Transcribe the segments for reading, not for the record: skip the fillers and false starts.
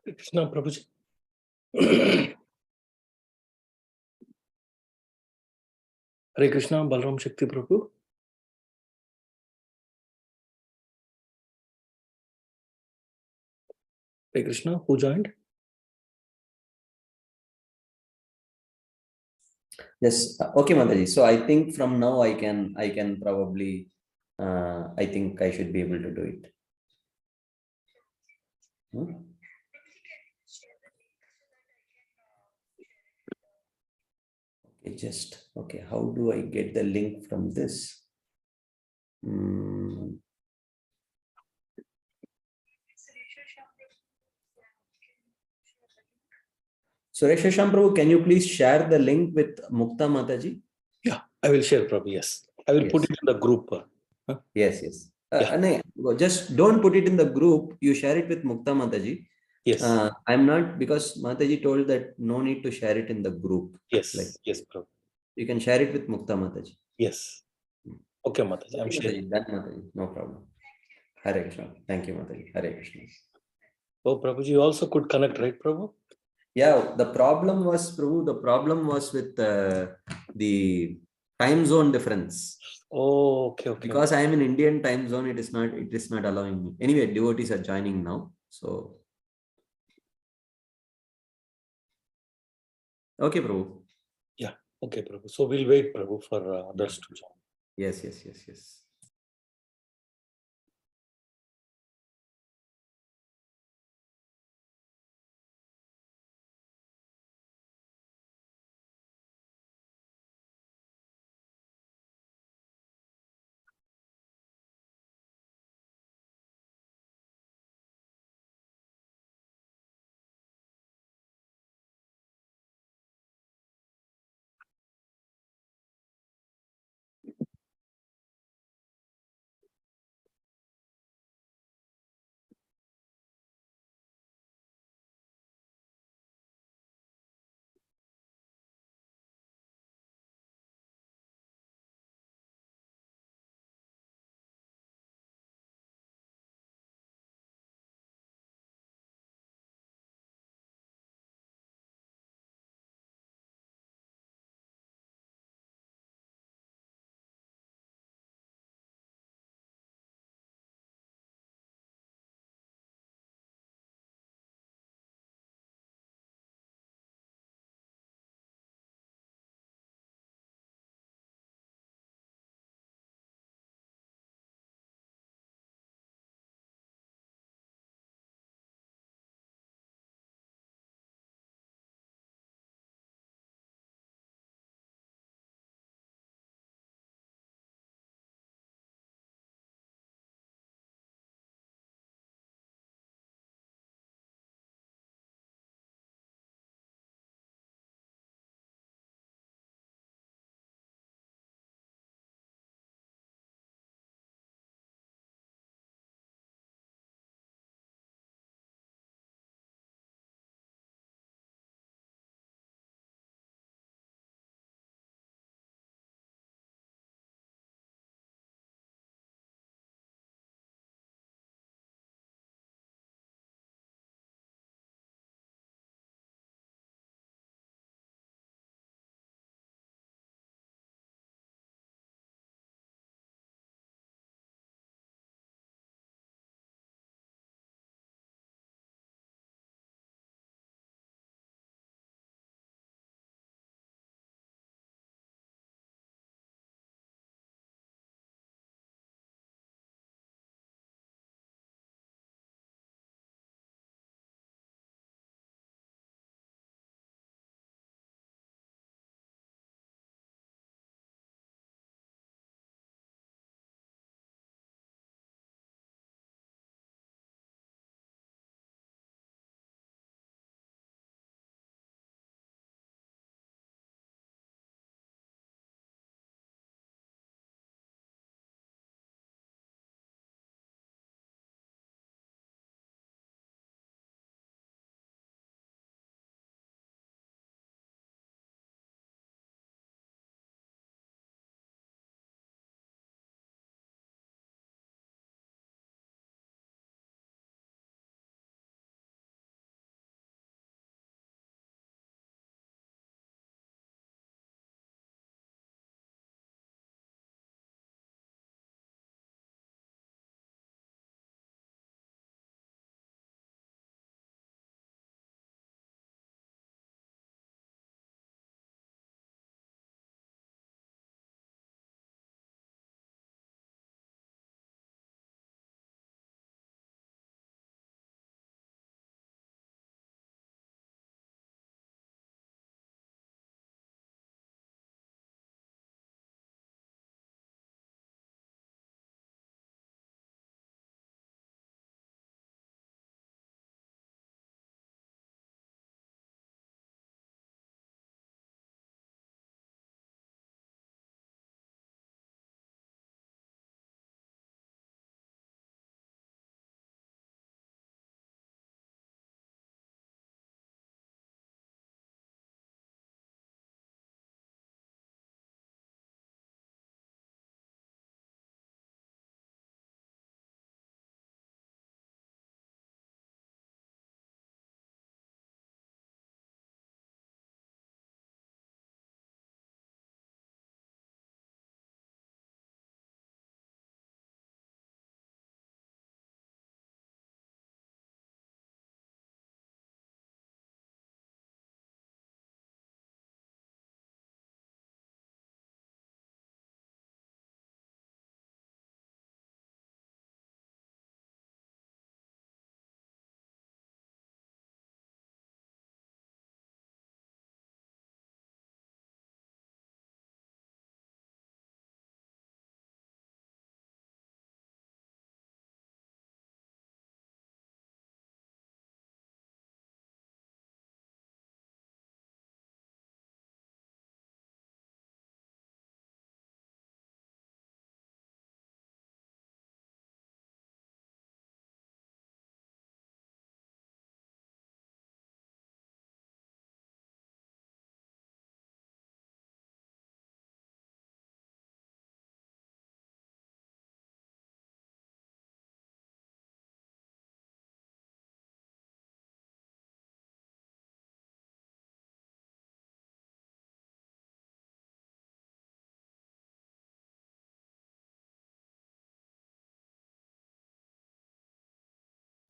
Hare Krishna, Prabhuji. Hare Krishna, Balram Shakti Prabhu. Hare Krishna, who joined? Yes. Okay, Mataji. So I think from now I can probably, I think I should be able to do it. Hmm? Okay, okay. How do I get the link from this? Suresh Prabhu, can you please share the link with Mukta Mataji? Yeah, I will share, Prabhu. Yes, I will put it in the group. Huh? Yes. Just don't put it in the group. You share it with Mukta Mataji. Yes. I'm not, because Mataji told that no need to share it in the group. Yes. Yes, Prabhu. You can share it with Mukta Mataji. Yes. Okay, Mataji. I'm sharing. Done, Mataji. No problem. Hare Krishna. Thank you, Mataji. Hare Krishna. Oh, Prabhuji, you also could connect, right, Prabhu? Yeah, the problem was, Prabhu, with the time zone difference. Oh, okay. Because I am in Indian time zone, it is not allowing me. Anyway, devotees are joining now. So okay, Prabhu. Yeah, okay, Prabhu. So we'll wait, Prabhu, for others to join. Yes.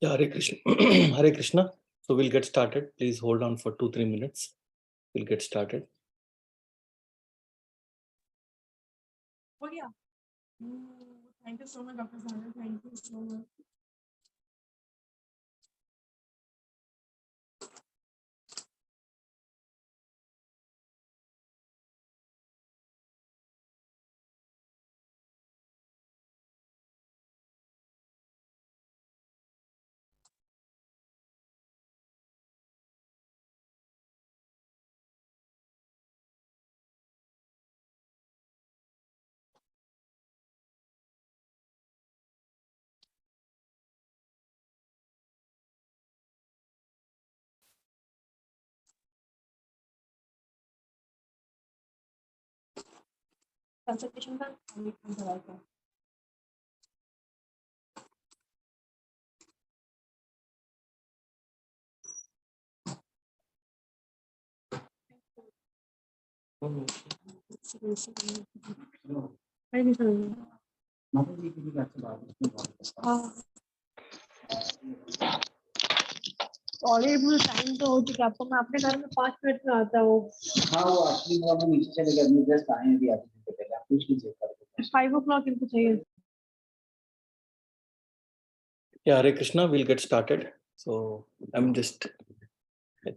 Yeah, Hare Krishna. Hare Krishna. So we'll get started. Please hold on for 2-3 minutes. We'll get started. Oh yeah. Thank you so much, Dr. Sandra. Thank you so much. Consultation का already time तो हो चुका है आपको मैं अपने घर में 5 मिनट में आता हूँ हाँ वो असली में हम नीचे चले गए मैं जस्ट आए अभी आधे घंटे पहले आप कुछ लीजिए कर 5 o'clock इनको चाहिए Yeah, Hare Krishna. We'll get started. So I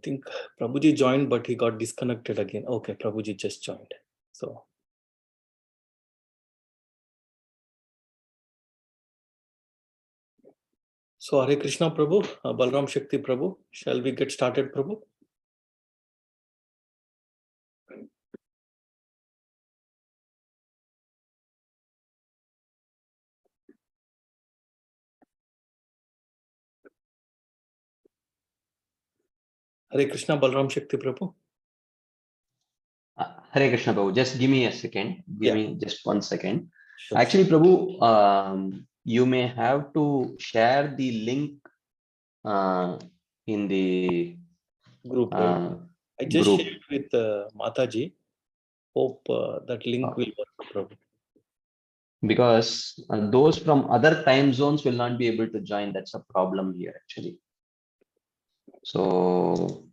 think Prabhuji joined, but he got disconnected again. Okay, Prabhuji just joined. So Hare Krishna, Prabhu, Balram Shakti, Prabhu. Shall we get started, Prabhu? Hare Krishna, Balram Shakti, Prabhu. Hare Krishna, Prabhu. Just give me a second. Give Yeah. me just 1 second. Sure. Actually, Prabhu, you may have to share the link in the Group, right? I just group. shared with Mataji. Hope that link will work, Prabhu. Because those from other time zones will not be able to join. That's a problem here, actually. So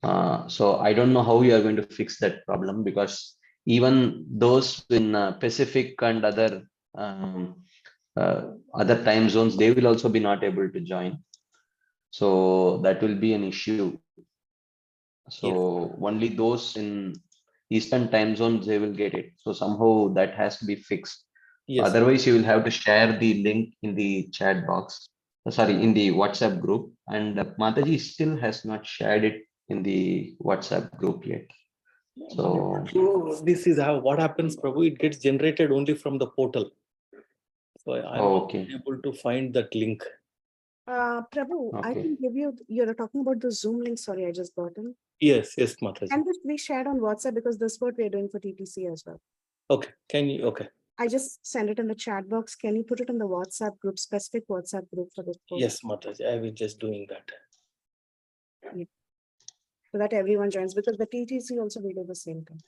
I don't know how you are going to fix that problem, because even those in Pacific and other time zones, they will also be not able to join. So that will be an issue. So only those in Eastern time zones, they will get it. So somehow that has to be fixed. Yes. Otherwise, you will have to share the link in the chat box. Sorry, in the WhatsApp group. And Mataji still has not shared it in the WhatsApp group yet. So this is how what happens, Prabhu. It gets generated only from the portal. So I'm not able to find that link. Prabhu, I can give you, you're talking about the Zoom link. Sorry, I just got in. Yes, Mataji. And this we shared on WhatsApp because this is what we're doing for TTC as well. Okay, can you? Okay. I just send it in the chat box. Can you put it in the WhatsApp group, specific WhatsApp group for this? Yes, Mataji, I will just doing that. Yeah. So that everyone joins, because the TTC also will do the same thing.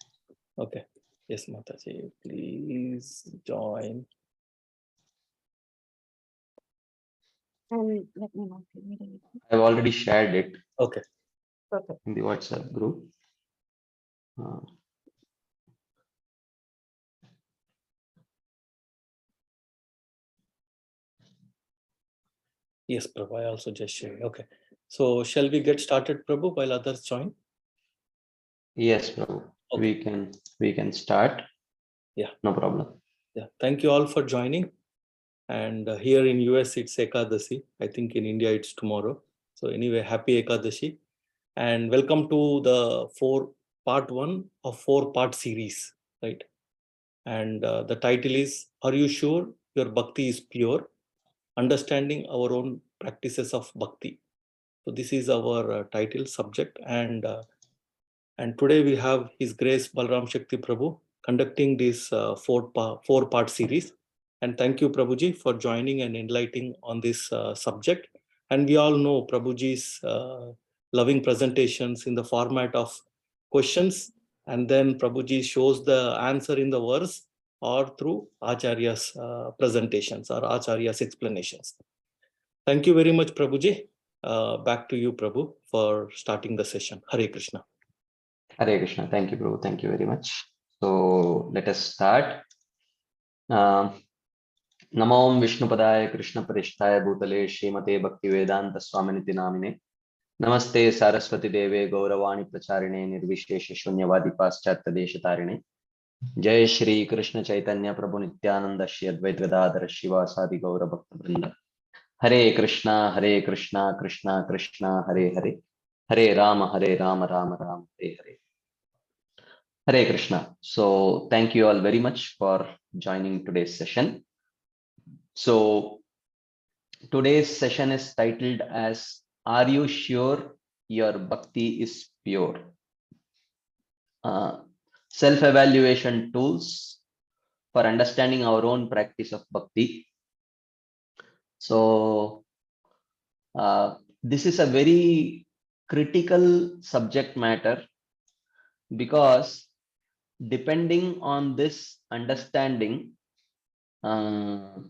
Okay. Yes, Mataji, please join. And let me know. I've already shared it. Okay. Perfect. In the WhatsApp group. Yes, Prabhu, I also just shared. Okay. So shall we get started, Prabhu, while others join? Yes, Prabhu. Okay. We can start. Yeah. No problem. Yeah. Thank you all for joining. And here in US, it's Ekadashi. I think in India, it's tomorrow. So anyway, happy Ekadashi. And welcome to the part 1 of 4-part series, right? And the title is, Are You Sure Your Bhakti is Pure? Understanding Our Own Practices of Bhakti. So this is our title subject. And today we have His Grace Balram Shakti Prabhu conducting this 4-part series. And thank you, Prabhuji, for joining and enlightening on this subject. And we all know Prabhuji's loving presentations in the format of questions, and then Prabhuji shows the answer in the verse or through Acharya's presentations or Acharya's explanations. Thank you very much, Prabhuji. Back to you, Prabhu, for starting the session. Hare Krishna. Hare Krishna. Thank you, Prabhu. Thank you very much. So let us start. नमो विष्णुपदाय कृष्णपरिष्ठाय भूतले श्रीमते भक्तिवेदांत स्वामिनिति नामिने नमस्ते सारस्वती देवे गौरवाणी प्रचारिणे निर्विशेष शून्यवादी पाश्चात्य देशतारिणे जय श्री कृष्ण चैतन्य प्रभु नित्यानंद श्री अद्वैत गदाधर शिवासादि गौर भक्त वृंद हरे Krishna Krishna Krishna Hare Hare Hare Ram Ram Ram Hare Hare. Hare Krishna. So thank you all very much for joining today's session. So today's session is titled as Are you sure your bhakti is pure? Self-evaluation tools for understanding our own practice of bhakti. So this is a very critical subject matter because depending on this understanding, our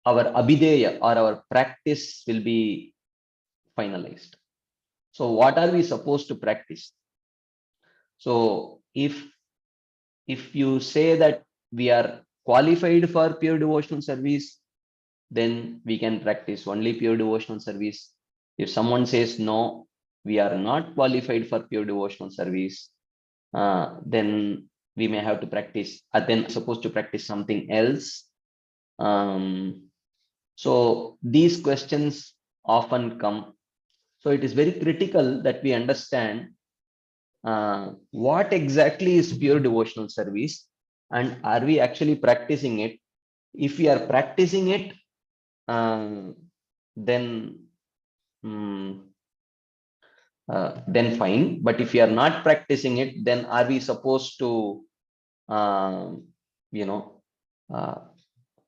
abhideya or our practice will be finalized. So what are we supposed to practice? So if you say that we are qualified for pure devotional service, then we can practice only pure devotional service. If someone says no, we are not qualified for pure devotional service, then we may have to practice, then supposed to practice something else. So these questions often come. So it is very critical that we understand what exactly is pure devotional service and are we actually practicing it. If we are practicing it, then fine. But if we are not practicing it, then are we supposed to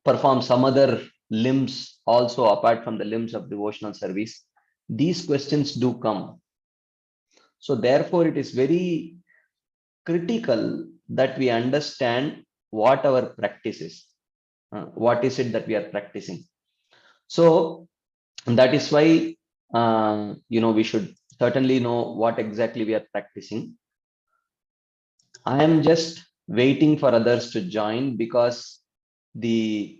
perform some other limbs also apart from the limbs of devotional service? These questions do come. So therefore it is very critical that we understand what our practice is. What is it that we are practicing? So that is why we should certainly know what exactly we are practicing. I am just waiting for others to join because the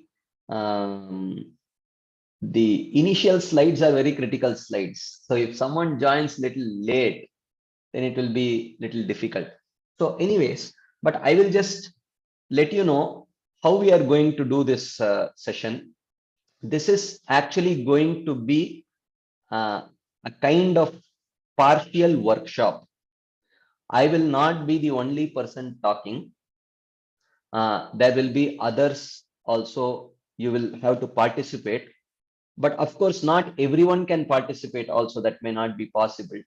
initial slides are very critical slides. So if someone joins little late, then it will be little difficult. So anyways, but I will just let you know how we are going to do this session. This is actually going to be a kind of partial workshop. I will not be the only person talking. There will be others also. You will have to participate. But of course, not everyone can participate also. That may not be possible.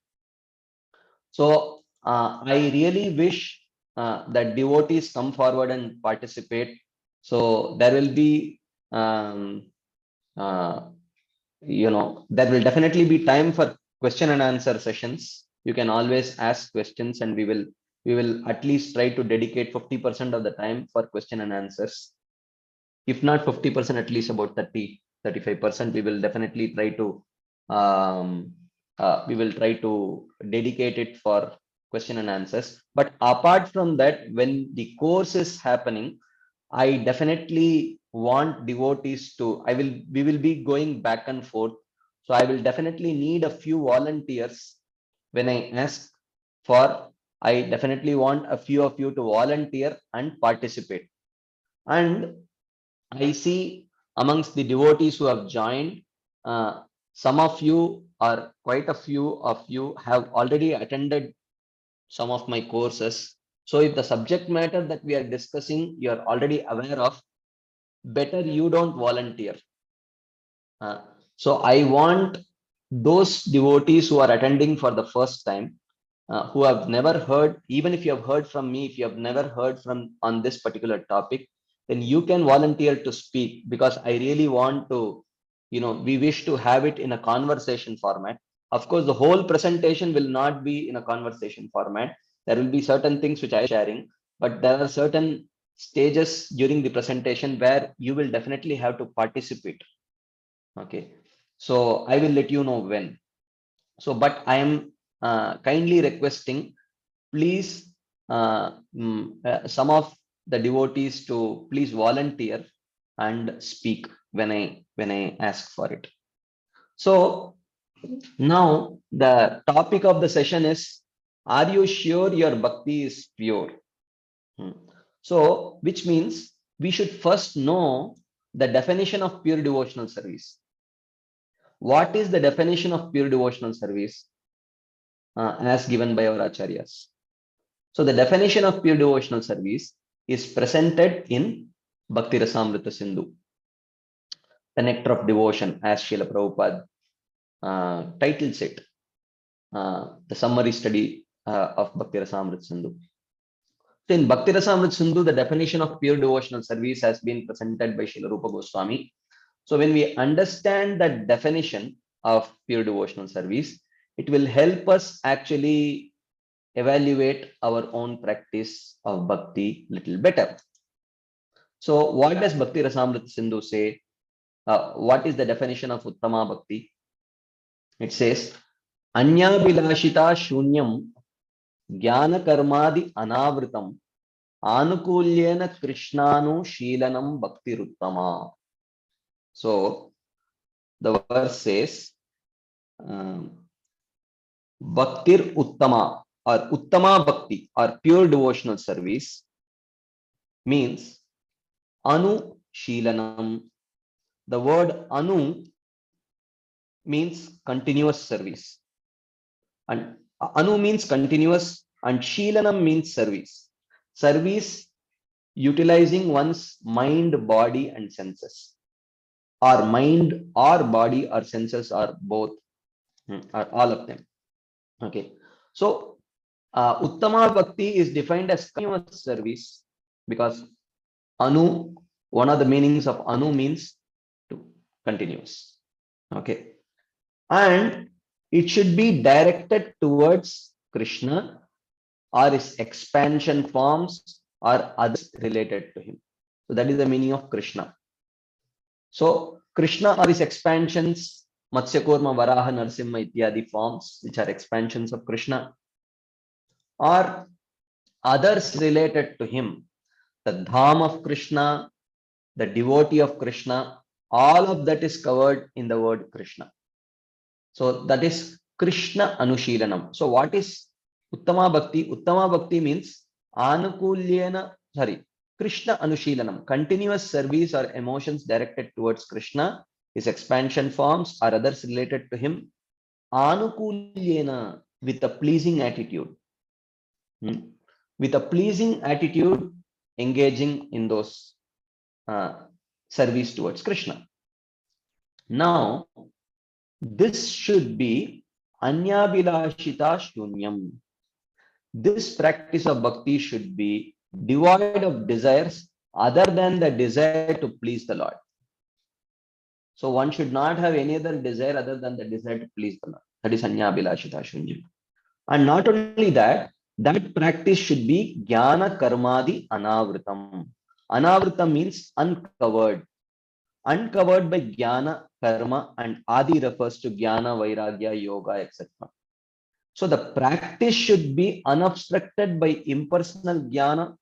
So I really wish that devotees come forward and participate. So there will be, there will definitely be time for question and answer sessions. You can always ask questions and we will at least try to dedicate 50% of the time for question and answers. If not 50%, at least about 35%, we will definitely try to dedicate it for question and answers. But apart from that, when the course is happening, I definitely want devotees to, we will be going back and forth. So I will definitely need a few volunteers. When I ask for, I definitely want a few of you to volunteer and participate. And I see amongst the devotees who have joined, some of you, or quite a few of you, have already attended some of my courses. So if the subject matter that we are discussing, you are already aware of, better you don't volunteer. So I want those devotees who are attending for the first time, who have never heard, even if you have heard from me, if you have never heard from on this particular topic, then you can volunteer to speak, because I really want to, we wish to have it in a conversation format. Of course, the whole presentation will not be in a conversation format. There will be certain things which I am sharing, but there are certain stages during the presentation where you will definitely have to participate. Okay. So I will let you know when. So, but I am kindly requesting, please, some of the devotees to please volunteer and speak when I ask for it. So now the topic of the session is, are you sure your bhakti is pure? So, which means we should first know the definition of pure devotional service. What is the definition of pure devotional service as given by our acharyas? So the definition of pure devotional service is presented in Bhakti Rasamrita Sindhu, the nectar of devotion, as Srila Prabhupada titles it, the summary study of Bhakti Rasamrita Sindhu. So in Bhakti Rasamrita Sindhu, the definition of pure devotional service has been presented by Srila Rupa Goswami. So when we understand the definition of pure devotional service, it will help us actually evaluate our own practice of bhakti little better. So what does Bhakti Rasamrita Sindhu say? What is the definition of Uttama Bhakti? It says, Anya Bilashita Shunyam Jnana Karmadi Anavritam Anukulyena Krishnanu Sheelanam Bhakti Ruttama. So the verse says, Bhaktir Uttama or Uttama Bhakti or pure devotional service means Anu Sheelanam. The word Anu means continuous service. And Anu means continuous and Sheelanam means service. Service utilizing one's mind, body, and senses. Or mind or body or senses or both, or all of them. Okay. So Uttama Bhakti is defined as continuous service because Anu, one of the meanings of Anu means to continuous. Okay. And it should be directed towards Krishna or his expansion forms or others related to him. So that is the meaning of Krishna. So Krishna or his expansions, Matsya Kurma, Varaha, Narsimha, Ityadi forms, which are expansions of Krishna, or others related to him, the Dham of Krishna, the devotee of Krishna, all of that is covered in the word Krishna. So that is Krishna Anushilanam. So what is Uttama Bhakti? Uttama Bhakti means Anukulyena, Krishna Anushilanam, continuous service or emotions directed towards Krishna, his expansion forms or others related to him, Anukulyena, with a pleasing attitude. With a pleasing attitude, engaging in those service towards Krishna. Now, this should be Anyabilashita Shunyam. This practice of bhakti should be devoid of desires other than the desire to please the Lord. So one should not have any other desire other than the desire to please the Lord. That is Anyabilashita Shunyam. And not only that, that practice should be Jnana Karmadi Anavritam. Anavritam means uncovered. Uncovered by Jnana, Karma, and Adi refers to Jnana, Vairagya, Yoga, etc. So the practice should be unobstructed by impersonal Jnana,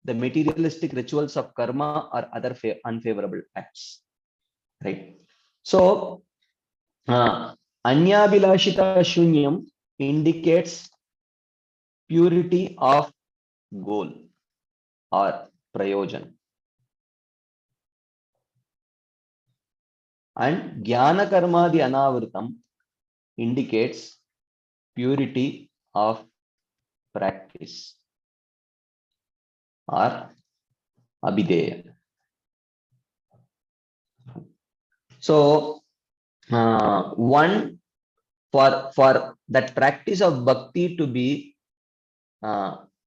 the materialistic rituals of karma, or other unfavorable acts. Right? So, Anyabilashita Shunyam indicates purity of goal or prayojan. And Jnana Karmadi Anavritam indicates purity of practice or abhideya. So, one for that practice of bhakti to be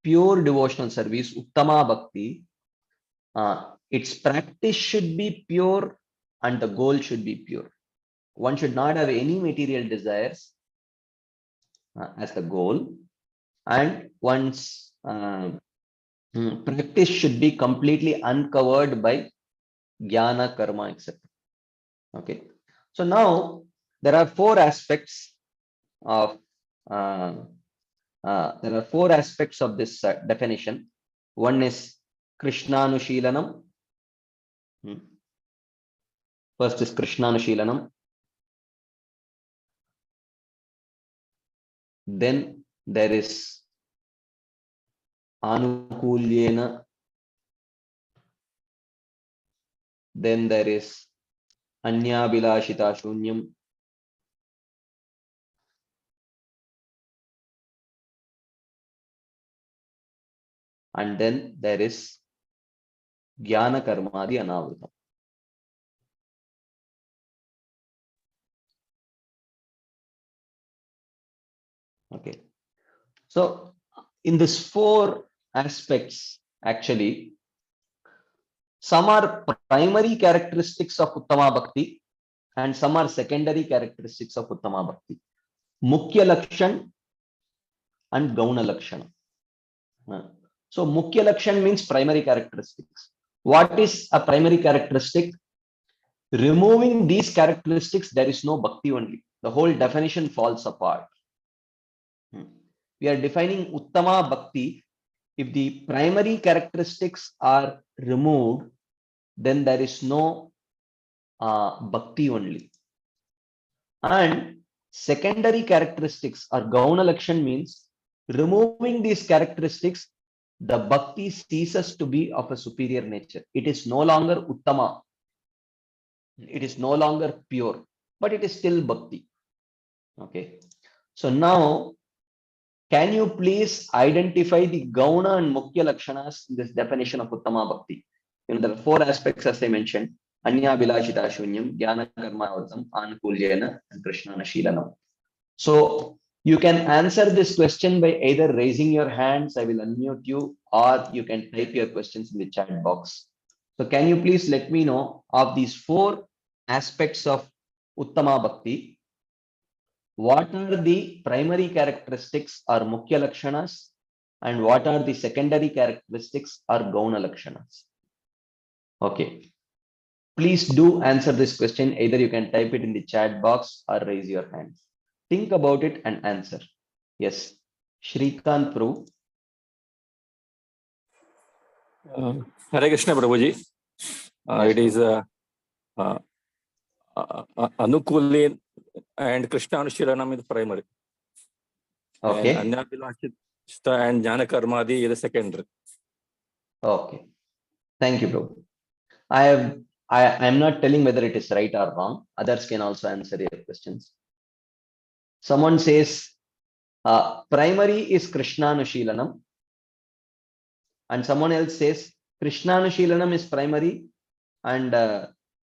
pure devotional service, Uttama Bhakti, its practice should be pure and the goal should be pure. One should not have any material desires as the goal, and one's practice should be completely uncovered by jnana, karma, etc. Okay. So now there are four aspects of this definition. One is Krishnanushilanam. First is Krishnanushilanam. Then there is Anukulyena. Then there is Anyabilashita Shunyam. And then there is Jnana Karmadi Anavritam. Okay. So in these four aspects, actually, some are primary characteristics of Uttama Bhakti and some are secondary characteristics of Uttama Bhakti. Mukhya Lakshan and Gauna Lakshana. So Mukhya Lakshan means primary characteristics. What is a primary characteristic? Removing these characteristics, there is no Bhakti only. The whole definition falls apart. We are defining Uttama Bhakti. If the primary characteristics are removed, then there is no Bhakti only. And secondary characteristics or Gauna Lakshan means removing these characteristics, the Bhakti ceases to be of a superior nature. It is no longer Uttama. It is no longer pure, but it is still Bhakti. Okay. So now, can you please identify the Gauna and Mukhya Lakshanas in this definition of Uttama Bhakti? There are four aspects as I mentioned. Anya Bilashita Shunyam, Jnana Karma Vartam, Anukulyena, and Krishnana Shilanam. So you can answer this question by either raising your hands, I will unmute you, or you can type your questions in the chat box. So can you please let me know of these four aspects of Uttama Bhakti, what are the primary characteristics or Mukhya Lakshanas and what are the secondary characteristics or Gauna Lakshanas? Okay. Please do answer this question. Either you can type it in the chat box or raise your hands. Think about it and answer. Yes. Shrikant Prabhu. Hare Krishna Prabhuji. Yes, It is Anukulin and Krishna Anushilanam is the primary. Okay. And Anyabilashita and Jnana Karmadi is the secondary. Okay. Thank you, Prabhu. I am not telling whether it is right or wrong. Others can also answer your questions. Someone says primary is Krishnanushilanam, and someone else says Krishnanushilanam is primary and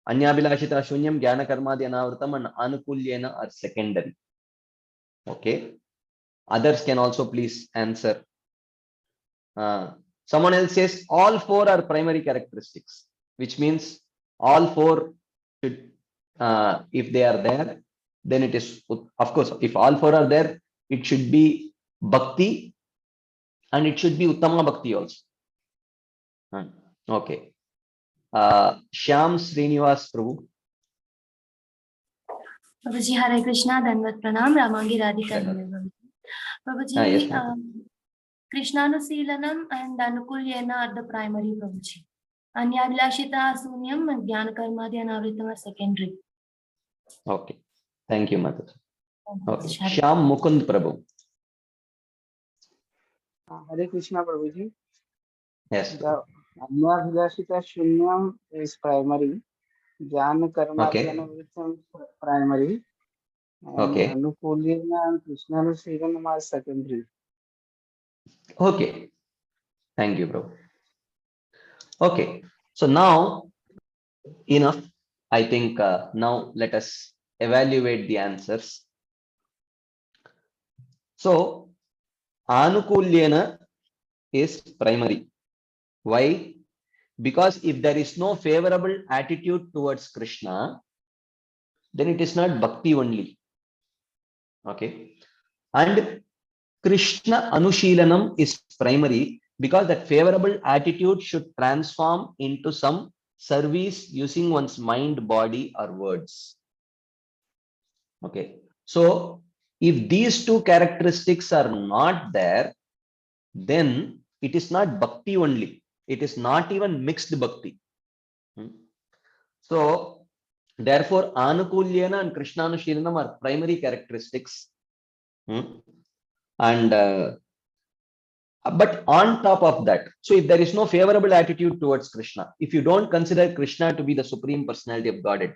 Anyabilashita Shunyam, Jnana Karmadi Anavritam and Anukulyena are secondary. Okay. Others can also please answer. Someone else says all four are primary characteristics, which means all four should, if they are there, then it is, of course, if all four are there, it should be Bhakti and it should be Uttama Bhakti also. Okay. Shyam Srinivas Prabhu. Prabhuji, Hare Krishna, Danvat Pranam, Ramangi Radhika. Prabhuji, Yes, Krishnanusilanam and Anukulyena are the primary, Prabhuji. Anyabilashita Sunyam and Jnana Karmadi Anavritam are secondary. Okay. Thank you, Mother. Okay. Shyam Mukund Prabhu. Hare Krishna Prabhuji. Yes. The Anyavilashita Shunyam is primary. Jnana Karmadi Anavritam primary. And Okay. Anukulyena and Krishnanushilanam are secondary. Okay. Thank you, bro. Okay. So now, enough. I think now let us evaluate the answers. So, Anukulyena is primary. Why? Because if there is no favorable attitude towards Krishna, then it is not Bhakti only. Okay. And Krishna Anushilanam is primary because that favorable attitude should transform into some service using one's mind, body, or words. Okay. So if these two characteristics are not there, then it is not bhakti only. It is not even mixed bhakti. So therefore, Anukulyena and Krishnanushilanam are primary characteristics. And but on top of that, so if there is no favorable attitude towards Krishna, if you don't consider Krishna to be the supreme personality of Godhead,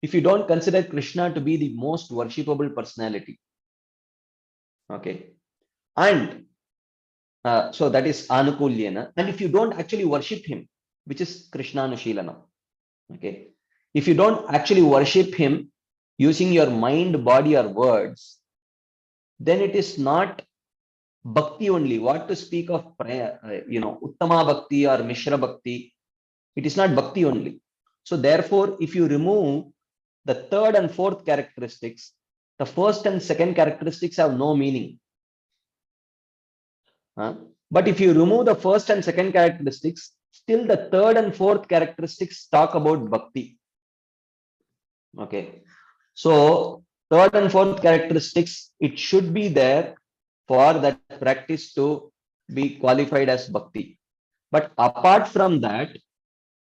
if you don't consider Krishna to be the most worshipable personality, okay, and so that is Anukulyena, and if you don't actually worship him, which is Krishnanushilanam, okay, if you don't actually worship him using your mind, body, or words, then it is not bhakti only. What to speak of prayer, Uttama bhakti or Mishra bhakti, it is not bhakti only. So therefore, if you remove the third and fourth characteristics, the first and second characteristics have no meaning. But if you remove the first and second characteristics, still the third and fourth characteristics talk about bhakti. Okay. So third and fourth characteristics, it should be there for that practice to be qualified as bhakti. But apart from that,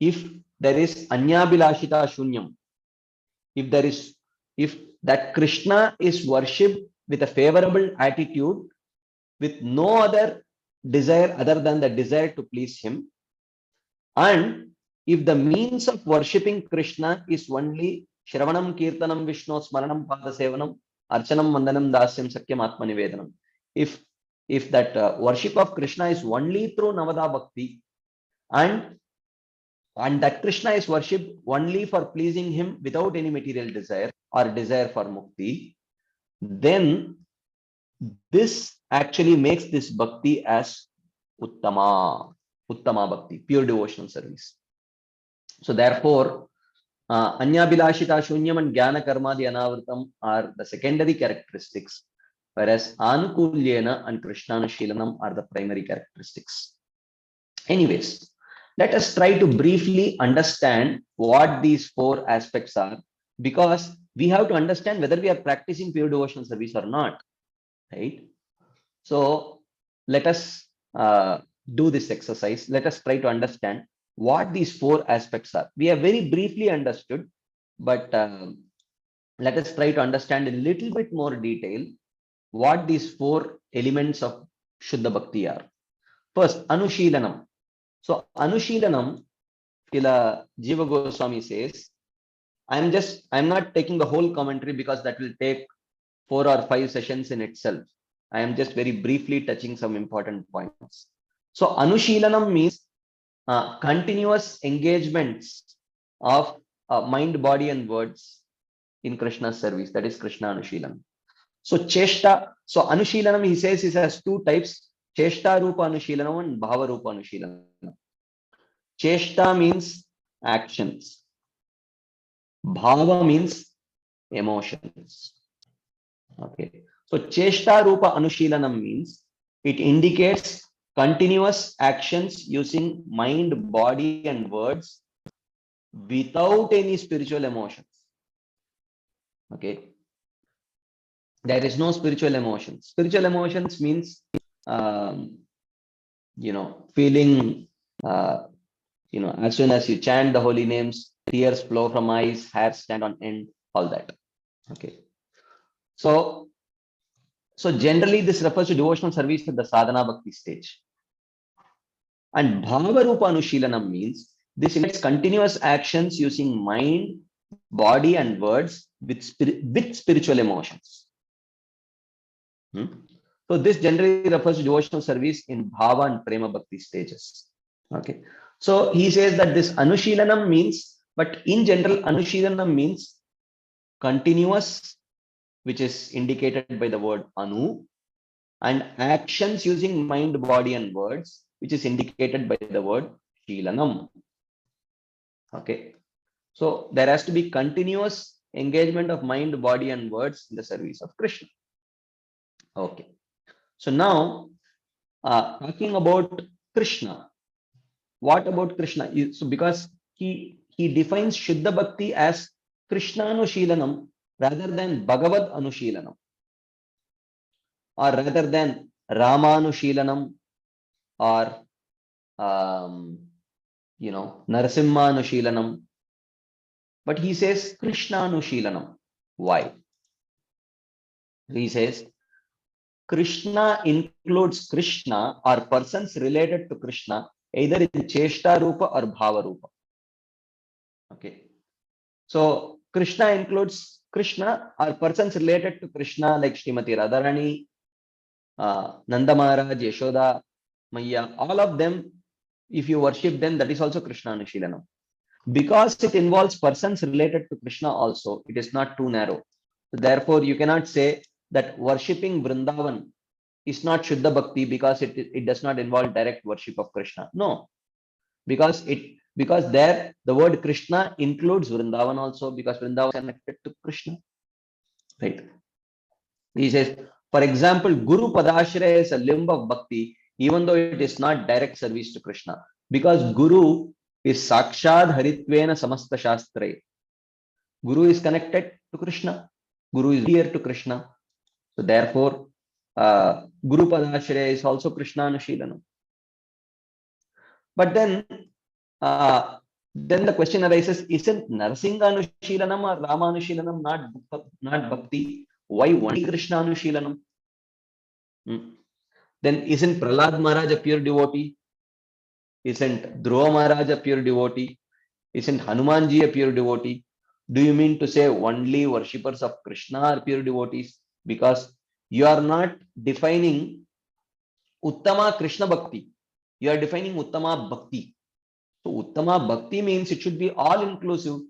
if there is anyabilashita shunyam, if that Krishna is worshipped with a favorable attitude, with no other desire other than the desire to please him, and if the means of worshipping Krishna is only Shravanam, Kirtanam, Vishnu, Smaranam, Padasevanam, Archanam, Vandanam, Dasyam, Sakyam, Atma Nivedanam. If that worship of Krishna is only through Navada Bhakti, and that Krishna is worshipped only for pleasing him without any material desire or desire for mukti, then this actually makes this bhakti as Uttama Bhakti, pure devotional service. So therefore, Anyabilashita Shunyam and Jnana Karmadi Anavritam are the secondary characteristics, whereas Anukulyena and Krishnanushilanam are the primary characteristics. Anyways, let us try to briefly understand what these four aspects are, because we have to understand whether we are practicing pure devotional service or not, right? So let us do this exercise. Let us try to understand what these four aspects are. We have very briefly understood, but let us try to understand in a little bit more detail what these four elements of Shuddha Bhakti are. First, Anushilanam. So Anushilanam, Kila Jiva Goswami says, I'm not taking the whole commentary because that will take 4 or 5 sessions in itself. I am just very briefly touching some important points. So Anushilanam means continuous engagements of mind, body, and words in Krishna's service. That is Krishna Anushilanam. So Cheshta, so Anushilanam, he says, it has two types: Cheshta Rupa Anushilanam and Bhava Rupa Anushilanam. Cheshta means actions. Bhava means emotions. Okay. So Cheshta Rupa Anushilanam means it indicates continuous actions using mind, body, and words without any spiritual emotions. Okay. There is no spiritual emotions. Spiritual emotions means, feeling, as soon as you chant the holy names, tears flow from eyes, hair stand on end, all that. Okay. So generally this refers to devotional service at the sadhana bhakti stage. And bhava rupa anushilanam means this indicates continuous actions using mind, body, and words with spiritual emotions. So this generally refers to devotional service in bhava and prema bhakti stages. Okay. So he says that this anushilanam means, but in general, anushilanam means continuous, which is indicated by the word anu, and actions using mind, body, and words, which is indicated by the word shilanam. Okay. So there has to be continuous engagement of mind, body, and words in the service of Krishna. Okay. So now, talking about Krishna, what about Krishna? So because he defines Shuddha Bhakti as Krishnanushilanam, rather than Bhagavad Anushilanam, or rather than Ramanushilanam, or Narasimha Anushilanam, but he says Krishna Anushilanam. Why? He says Krishna includes Krishna or persons related to Krishna either in Cheshta Rupa or Bhava Rupa. Okay. So Krishna includes Krishna or persons related to Krishna like Srimati Radharani, Nanda Maharaj, Yashoda, Maya, all of them, if you worship them, that is also Krishna Anushilanam. Because it involves persons related to Krishna also, it is not too narrow. So therefore, you cannot say that worshipping Vrindavan is not Shuddha Bhakti because it does not involve direct worship of Krishna. No, because there the word Krishna includes Vrindavan also, because Vrindavan is connected to Krishna. Right. He says, for example, Guru Padashraya is a limb of Bhakti, even though it is not direct service to Krishna, because Guru is Sakshad Haritvena Samasta Shastra. Guru is connected to Krishna. Guru is dear to Krishna. So therefore, Guru Padashraya is also Krishna Anushilanam. But then the question arises, isn't Narasingha Anushilanam or Rama Anushilanam not Bhakti? Why only Krishna Anushilanam? Then isn't Prahlad Maharaj a pure devotee? Isn't Dhruva Maharaj a pure devotee? Isn't Hanumanji a pure devotee? Do you mean to say only worshippers of Krishna are pure devotees? Because you are not defining Uttama Krishna Bhakti. You are defining Uttama Bhakti. So Uttama Bhakti means it should be all inclusive.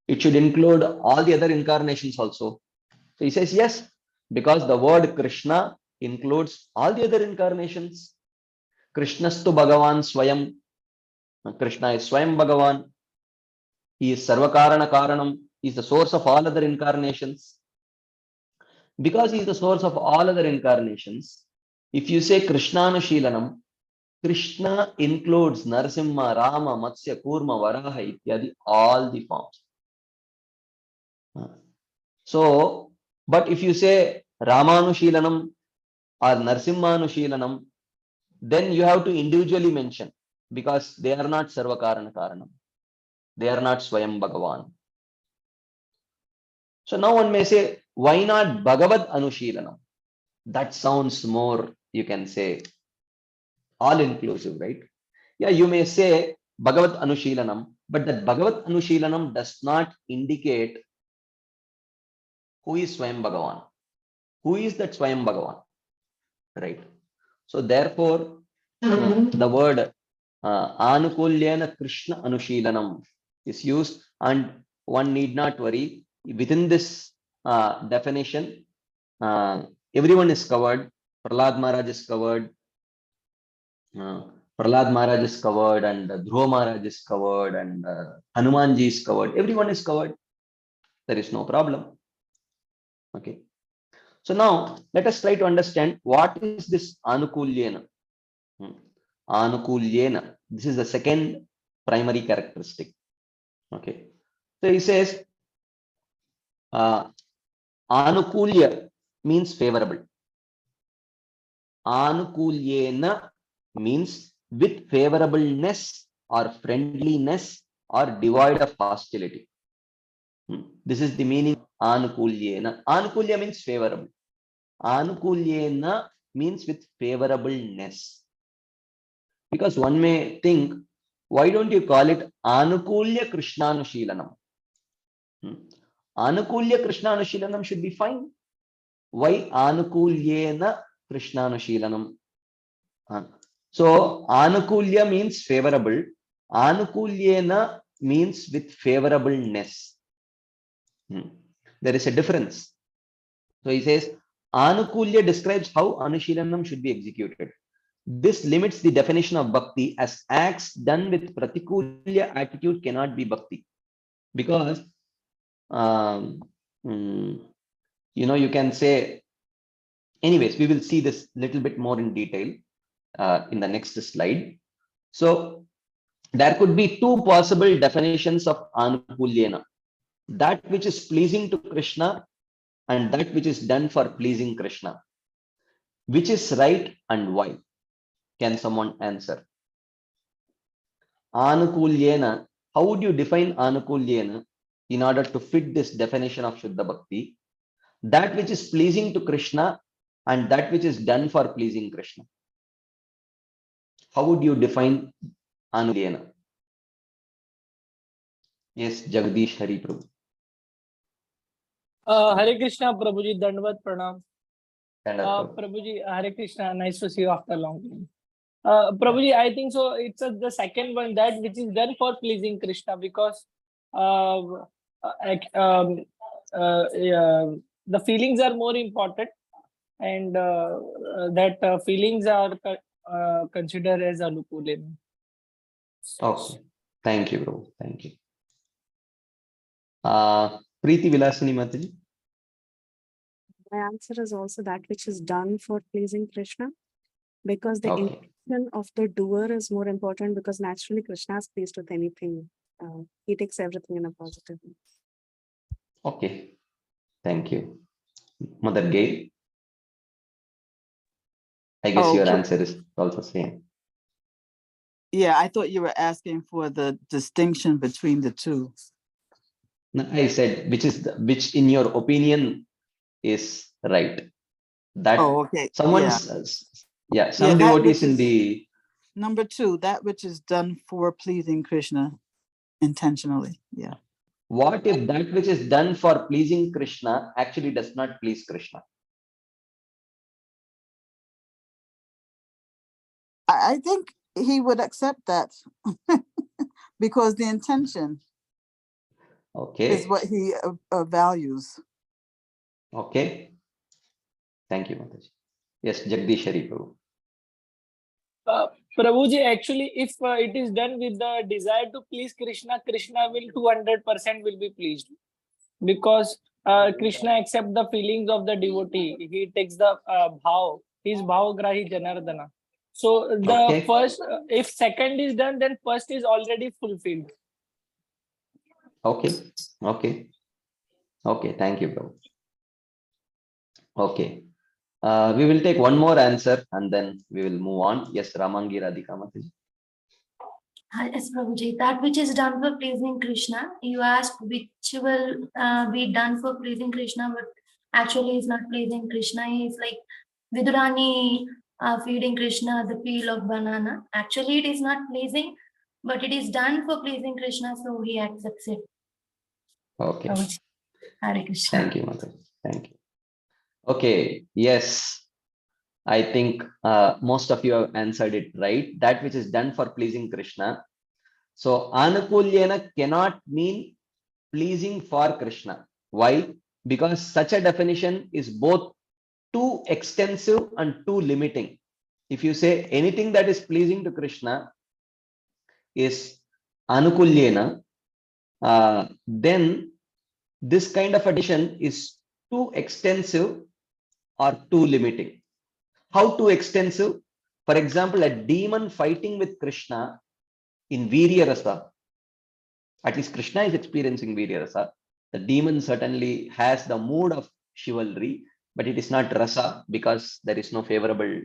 It should include all the other incarnations also. So he says yes, because the word Krishna includes all the other incarnations. Krishnastu Bhagavan Swayam. Krishna is Swayam Bhagavan. He is Sarvakarana Karanam. He is the source of all other incarnations. Because he is the source of all other incarnations, if you say Krishnanushilanam, Krishna includes Narasimha, Rama, Matsya, Kurma, Varaha, Ityadi, all the forms. So, but if you say Ramanushilanam or Narasimhanushilanam, then you have to individually mention, because they are not Sarvakarana Karanam. They are not Swayam Bhagavan. So now one may say, why not Bhagavad Anushilanam? That sounds more, you can say, all inclusive, right? Yeah, you may say Bhagavad Anushilanam, but that Bhagavad Anushilanam does not indicate who is Swayam Bhagavan. Who is that Swayam Bhagavan? Right. So therefore, the word Anukulyena Krishna Anushilanam is used, and one need not worry. Within this definition, everyone is covered. Prahlad Maharaj is covered. Prahlad Maharaj is covered, and Dhruva Maharaj is covered, and Hanumanji is covered. Everyone is covered. There is no problem. Okay. So now let us try to understand what is this Anukulyena. Anukulyena. This is the second primary characteristic. Okay. So he says Anukulya means favorable. Anukulyena means with favorableness or friendliness or devoid of hostility. This is the meaning of Anukulyena. Anukulya means favorable. Anukulyena means with favorableness. Because one may think, why don't you call it Anukulya Krishnanushilanam? Anukulya Krishnanushilanam should be fine. Why Anukulyena Krishnanushilanam? So Anukulya means favorable. Anukulyena means with favorableness. There is a difference. So he says Anukulya describes how Anushilanam should be executed. This limits the definition of bhakti, as acts done with pratikulya attitude cannot be bhakti. Because you can say, anyways, we will see this little bit more in detail in the next slide. So there could be two possible definitions of Anukulyena. that which is pleasing to Krishna and that which is done for pleasing Krishna. Which is right and why? Can someone answer? Anukulyena. How would you define Anukulyena in order to fit this definition of Shuddha Bhakti? That which is pleasing to Krishna and that which is done for pleasing Krishna. How would you define Anukulyena? Yes, Jagdish Hari Prabhu. Hare Krishna, Prabhuji, Dandvat Pranam. Stand up, Prabhu. Prabhuji, Hare Krishna, nice to see you after a long time. Prabhuji, I think so. It's the second one, that which is done for pleasing Krishna, because the feelings are more important, and that feelings are considered as anukulena. Okay. Thank you, Prabhu. Thank you. Preeti Vilasini Mataji. My answer is also that which is done for pleasing Krishna, because the Okay. intention of the doer is more important, because naturally Krishna is pleased with anything. He takes everything in a positive way. Okay. Thank you. Mother Gail. I guess your Okay. answer is also same. Yeah, I thought you were asking for the distinction between the two. No, I said which in your opinion is right. That Oh, okay. someone's Yeah, some that devotees which in is the number two, that which is done for pleasing Krishna intentionally. Yeah. what if that which is done for pleasing Krishna actually does not please Krishna? I think he would accept that because the intention is Okay. what he values. Okay. Thank you, Mataji. Yes, Jagdish Hari Prabhu. Prabhuji, actually, if it is done with the desire to please Krishna, Krishna will 200% will be pleased, because Krishna accepts the feelings of the devotee. He takes the bhav, his bhavagrahi Janardana. So the Okay. first, if second is done, then first is already fulfilled. Okay. Okay. Okay. Thank you, Prabhu. Okay. We will take one more answer and then we will move on. Yes, Ramangi Radhika Mataji. Yes, Prabhuji, that which is done for pleasing Krishna, you asked which will be done for pleasing Krishna, but actually is not pleasing Krishna. Is like Vidurani feeding Krishna the peel of banana. Actually, it is not pleasing, but it is done for pleasing Krishna, so he accepts it. Okay. Prabhuji, Hare Krishna. Thank you, Mataji. Thank you. Okay. Yes. I think most of you have answered it right. That which is done for pleasing Krishna. So Anukulyena cannot mean pleasing for Krishna. Why? Because such a definition is both too extensive and too limiting. If you say anything that is pleasing to Krishna is Anukulyena, then this kind of addition is too extensive or too limiting. How too extensive? For example, a demon fighting with Krishna in Virya Rasa, at least Krishna is experiencing Virya Rasa. The demon certainly has the mood of chivalry, but it is not rasa because there is no favorable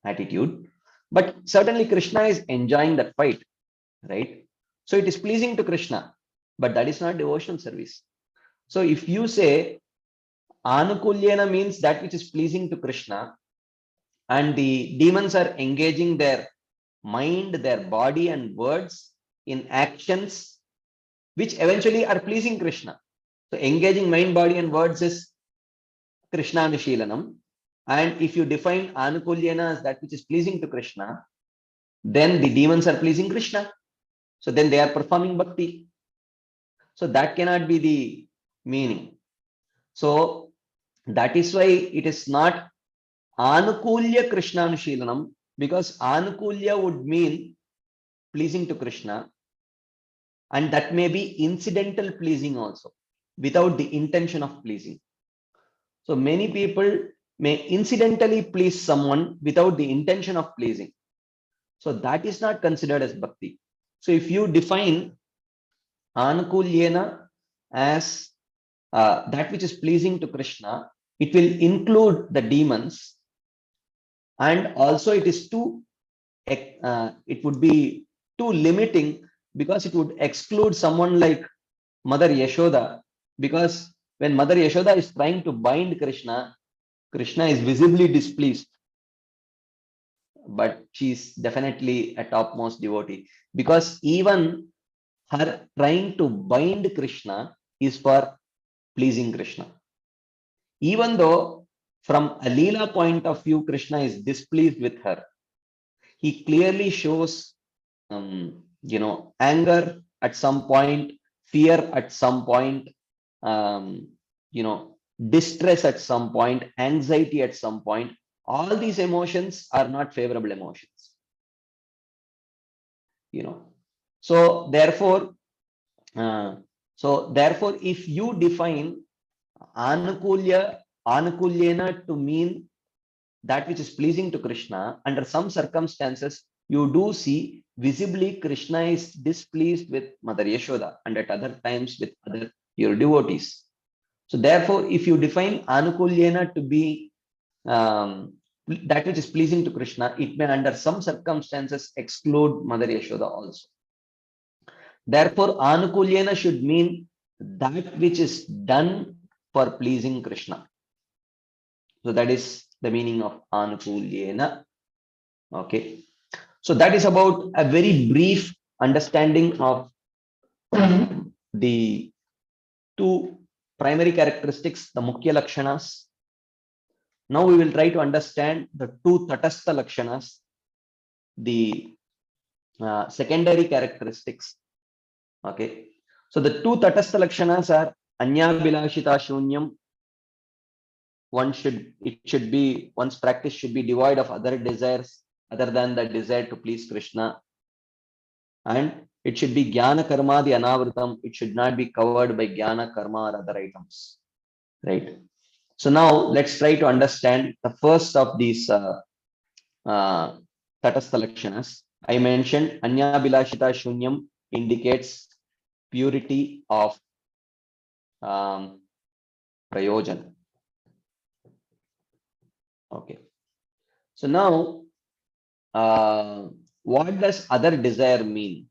attitude. But certainly Krishna is enjoying that fight, right? So it is pleasing to Krishna, but that is not devotional service. So if you say Anukulyena means that which is pleasing to Krishna, and the demons are engaging their mind, their body and words in actions which eventually are pleasing Krishna. So engaging mind, body and words is Krishna Anushilanam. And if you define Anukulyena as that which is pleasing to Krishna, then the demons are pleasing Krishna. So then they are performing bhakti. So that cannot be the meaning. So that is why it is not Anukulya Krishna Anushilanam, because Anukulya would mean pleasing to Krishna, and that may be incidental pleasing also, without the intention of pleasing. So many people may incidentally please someone without the intention of pleasing. So that is not considered as bhakti. So if you define Anukulyena as that which is pleasing to Krishna, it will include the demons, and also it is too it would be too limiting, because it would exclude someone like Mother Yashoda, because when Mother Yashoda is trying to bind Krishna, Krishna is visibly displeased, but she's definitely a topmost devotee, because even her trying to bind Krishna is for pleasing Krishna. Even though from a Leela point of view, Krishna is displeased with her, he clearly shows anger at some point, fear at some point, um, distress at some point, anxiety at some point. All these emotions are not favorable emotions. So therefore, if you define anukulyena to mean that which is pleasing to Krishna, under some circumstances, you do see visibly Krishna is displeased with Mother Yashoda, and at other times with other your devotees. So therefore, if you define anukulyena to be that which is pleasing to Krishna, it may under some circumstances exclude Mother Yashoda also. Therefore, anukulyena should mean that which is done for pleasing Krishna. So that is the meaning of anukulyena. Okay. So that is about a very brief understanding of the two primary characteristics, the Mukhya Lakshanas. Now we will try to understand the two Tatastha Lakshanas, the secondary characteristics. Okay. So the two Tatastha Lakshanas are Anyabhilashita Shunyam. One's practice should be devoid of other desires other than the desire to please Krishna. And it should be Jnana Karma the Anavritam. It should not be covered by Jnana Karma or other items. Right. So now let's try to understand the first of these Tatastha Lakshanas. I mentioned Anyabhilashita Shunyam indicates purity of Prayojan. Okay. So now, what does other desire mean?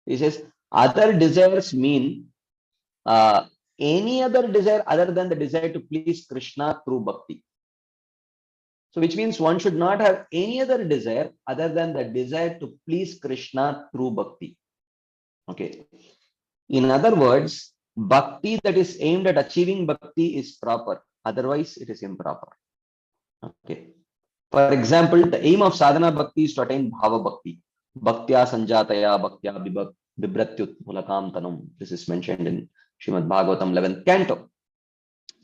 He says other desires mean any other desire other than the desire to please Krishna through bhakti. So which means one should not have any other desire other than the desire to please Krishna through bhakti. Okay. In other words, bhakti that is aimed at achieving bhakti is proper. Otherwise, it is improper. Okay. For example, the aim of sadhana bhakti is to attain bhava bhakti. Bhaktya sanjataya bhaktya vibhratyut mulakam tanum. This is mentioned in Srimad Bhagavatam 11th canto.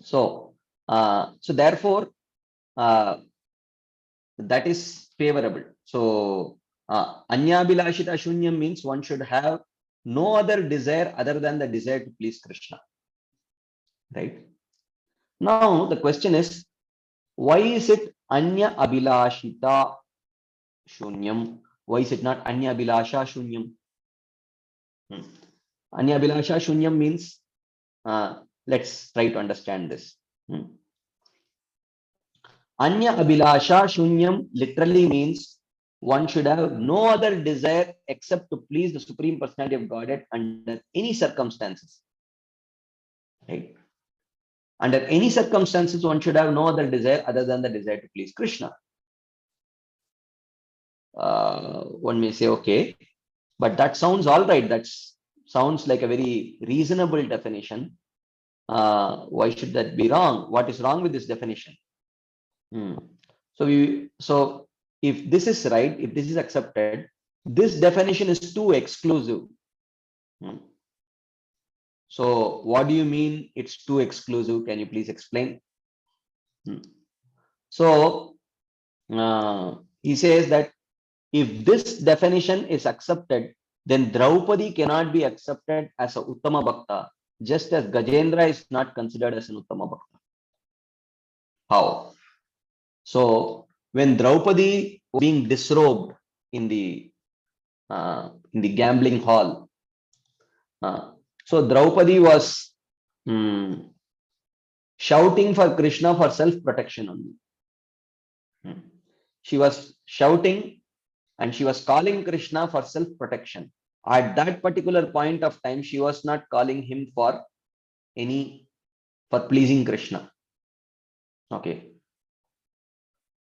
So, therefore, that is favorable. So, Anyabhilashita Shunyam means one should have no other desire other than the desire to please Krishna. Right? Now, the question is, why is it Anya Abhilashita Shunyam? Why is it not Anya Abhilasha Shunyam? Anya Abhilasha Shunyam means, let's try to understand this. Anya Abhilasha Shunyam literally means one should have no other desire except to please the Supreme Personality of Godhead under any circumstances. Right? Under any circumstances, one should have no other desire other than the desire to please Krishna. One may say, okay, but that sounds all right. That sounds like a very reasonable definition. Why should that be wrong? What is wrong with this definition? So if this is right, if this is accepted, this definition is too exclusive. So what do you mean it's too exclusive? Can you please explain? So he says that if this definition is accepted, then Draupadi cannot be accepted as a Uttama Bhakta, just as Gajendra is not considered as an Uttama Bhakta. How? So when Draupadi was being disrobed in the gambling hall, so Draupadi was shouting for Krishna for self-protection only. She was shouting and she was calling Krishna for self-protection. At that particular point of time, she was not calling him for pleasing Krishna. Okay.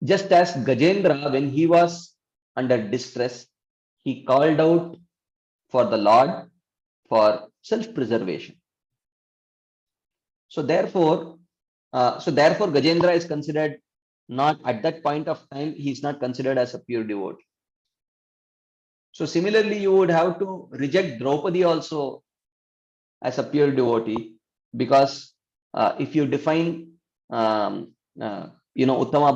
Just as Gajendra, when he was under distress, he called out for the Lord for self-preservation. So therefore, Gajendra is considered not at that point of time, he is not considered as a pure devotee. So similarly, you would have to reject Draupadi also as a pure devotee, because if you define Uttama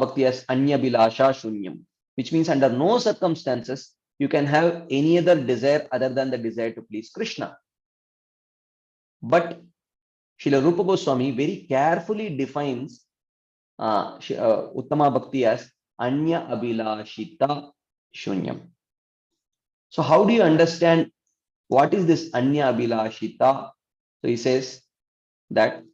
Bhakti as Anya Bilasha Shunyam, which means under no circumstances you can have any other desire other than the desire to please Krishna. But Srila Rupa Goswami very carefully defines Uttama Bhakti as Anya Abhilashita Shunyam. So how do you understand what is this Anya Abhilashita? So he says that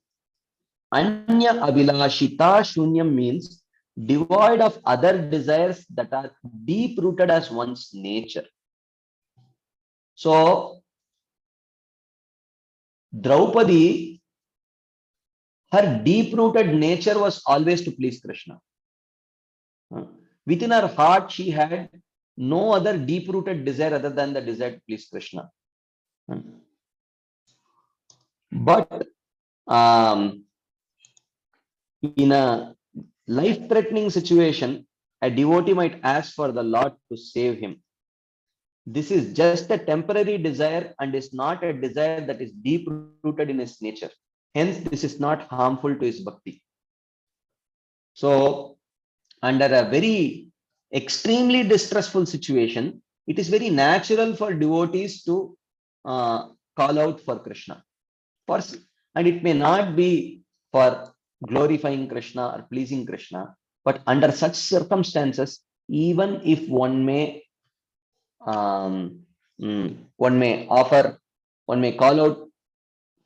Anya Abhilashita Shunyam means devoid of other desires that are deep rooted as one's nature. So Draupadi, her deep rooted nature was always to please Krishna. Within her heart, she had no other deep rooted desire other than the desire to please Krishna. But in a life threatening situation, a devotee might ask for the Lord to save him. This is just a temporary desire and is not a desire that is deep rooted in his nature. Hence, this is not harmful to his bhakti. So, under a very extremely distressful situation, it is very natural for devotees to call out for Krishna. And it may not be for glorifying Krishna or pleasing Krishna, but under such circumstances, even if one may call out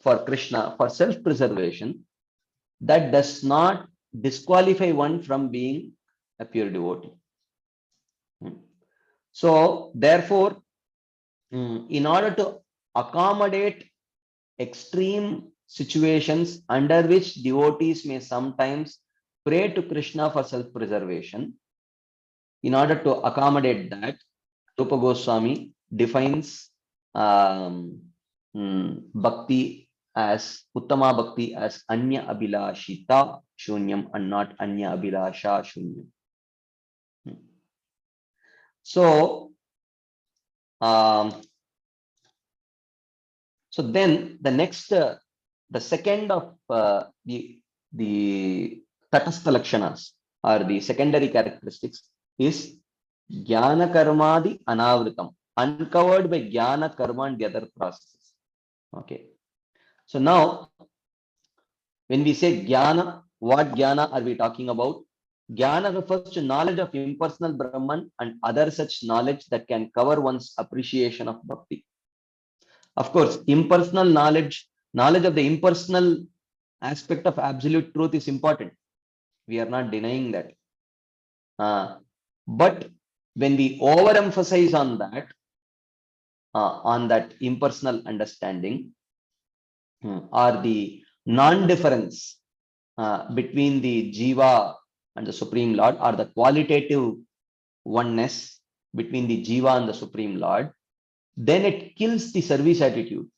for Krishna for self-preservation, that does not disqualify one from being a pure devotee. So therefore, in order to accommodate extreme situations under which devotees may sometimes pray to Krishna for self-preservation, in order to accommodate that, Rupa Goswami defines bhakti as Uttama Bhakti as Anya Abhilashita Shunyam and not Anya Abhilasha Shunyam. So, so then the next, the second of the Tatastha Lakshanas or the secondary characteristics is Jnana Karmadi Anavritam, uncovered by Jnana Karma and the other processes. Okay. So now, when we say Jnana, what Jnana are we talking about? Jnana refers to knowledge of impersonal Brahman and other such knowledge that can cover one's appreciation of bhakti. Of course, impersonal knowledge of the impersonal aspect of absolute truth is important. We are not denying that. But when we overemphasize on that impersonal understanding, or the non-difference between the Jiva and the Supreme Lord, or the qualitative oneness between the Jiva and the Supreme Lord, then it kills the service attitude.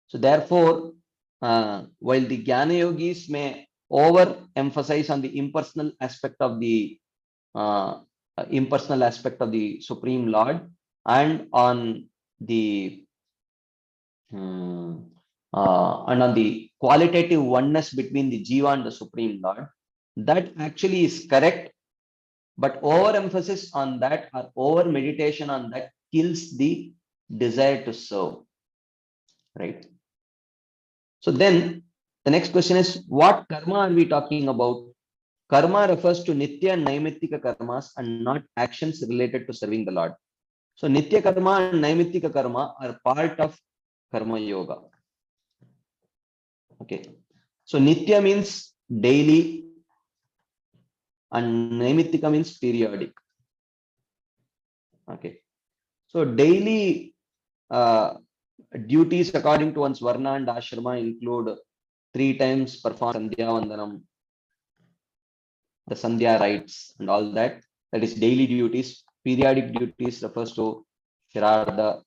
So therefore, while the Jnana Yogis may overemphasize on the impersonal aspect of the Supreme Lord and on the qualitative oneness between the Jiva and the Supreme Lord, that actually is correct, but overemphasis on that or over meditation on that kills the desire to serve, right? So then the next question is, what karma are we talking about? Karma refers to Nitya and Naimittika karmas and not actions related to serving the Lord. So Nitya karma and Naimittika karma are part of Karma Yoga. Okay. So Nitya means daily and Naimittika means periodic. Okay. So daily duties according to one's Varna and Ashrama include 3 times perform Sandhya Vandanam, the Sandhya rites and all that. That is daily duties. Periodic duties refers to Shraddha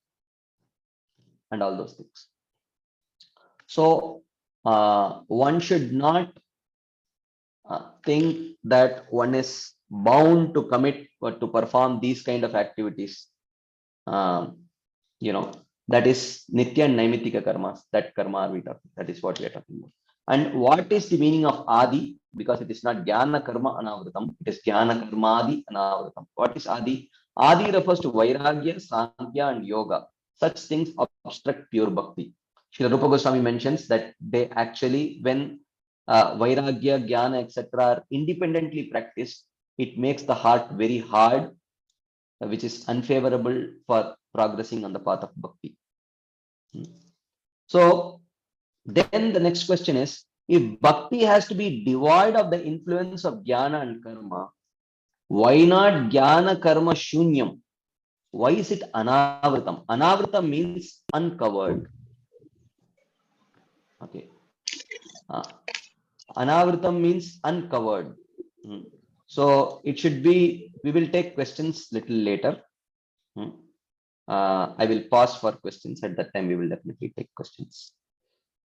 and all those things. So one should not think that one is bound to commit or to perform these kind of activities. You know, that is Nitya and Naimittika karmas. That karma are we talking. That is what we are talking about. And what is the meaning of Adi? Because it is not Jnana Karma Anavritam, it is Jnana Karmadi Anavritam. What is Adi? Adi refers to Vairagya, Sankhya, and Yoga. Such things obstruct pure bhakti. Srila Rupa Goswami mentions that they actually, when Vairagya, Jnana, etc., are independently practiced, it makes the heart very hard, which is unfavorable for progressing on the path of bhakti. So, then the next question is, if bhakti has to be devoid of the influence of jnana and karma, why not jnana karma shunyam? Why is it anavritam? Anavritam means uncovered. Okay. Anavritam means uncovered. So it should be, we will take questions little later. I will pause for questions. At that time, we will definitely take questions.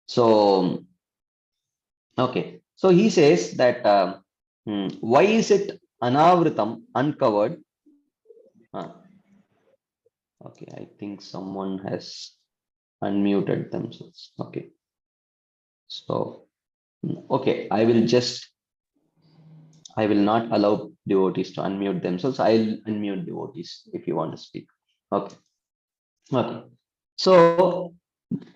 So, okay. So he says that why is it anavritam, uncovered? Okay, I think someone has unmuted themselves. Okay. So, okay, I will not allow devotees to unmute themselves. I'll unmute devotees if you want to speak. Okay. Okay. So,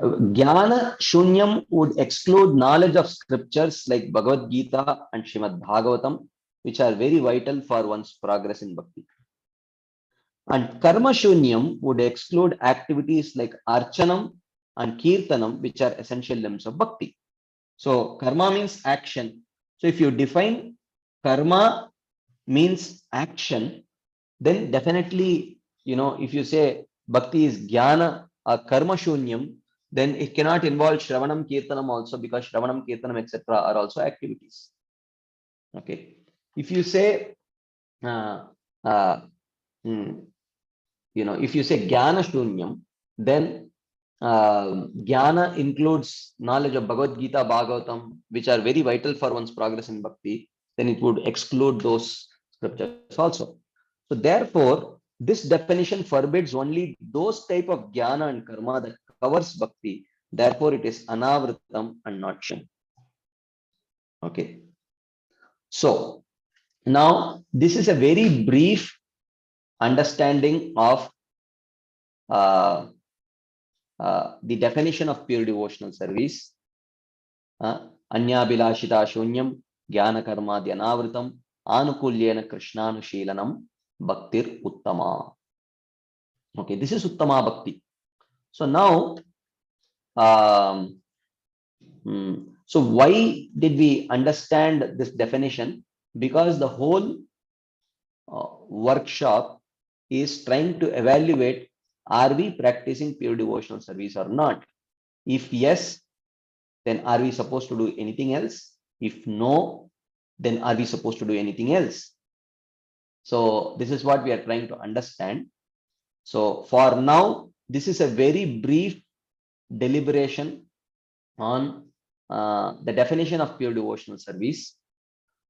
Jnana Shunyam would exclude knowledge of scriptures like Bhagavad Gita and Srimad Bhagavatam, which are very vital for one's progress in bhakti. And Karma Shunyam would exclude activities like Archanam and Kirtanam, which are essential limbs of bhakti. So, karma means action. So, if you define karma means action, then definitely, if you say bhakti is jnana or karma shunyam, then it cannot involve Shravanam, Kirtanam also, because Shravanam, Kirtanam, etc. are also activities. Okay. If you say, if you say jnana shunyam, then jnana includes knowledge of Bhagavad Gita, Bhagavatam, which are very vital for one's progress in bhakti, then it would exclude those scriptures also. So therefore, this definition forbids only those type of jnana and karma that covers bhakti. Therefore, it is anavritam and not sham. Okay. So now this is a very brief understanding of the definition of pure devotional service. Anyabhilashita shunyam jnana karma dyanavritam anukulyena krishnanushilanam bhaktir uttama. Okay, this is uttama bhakti. So now, so why did we understand this definition? Because the whole workshop is trying to evaluate, are we practicing pure devotional service or not? If yes, then are we supposed to do anything else? If no, then are we supposed to do anything else? So this is what we are trying to understand. So for now, this is a very brief deliberation on the definition of pure devotional service.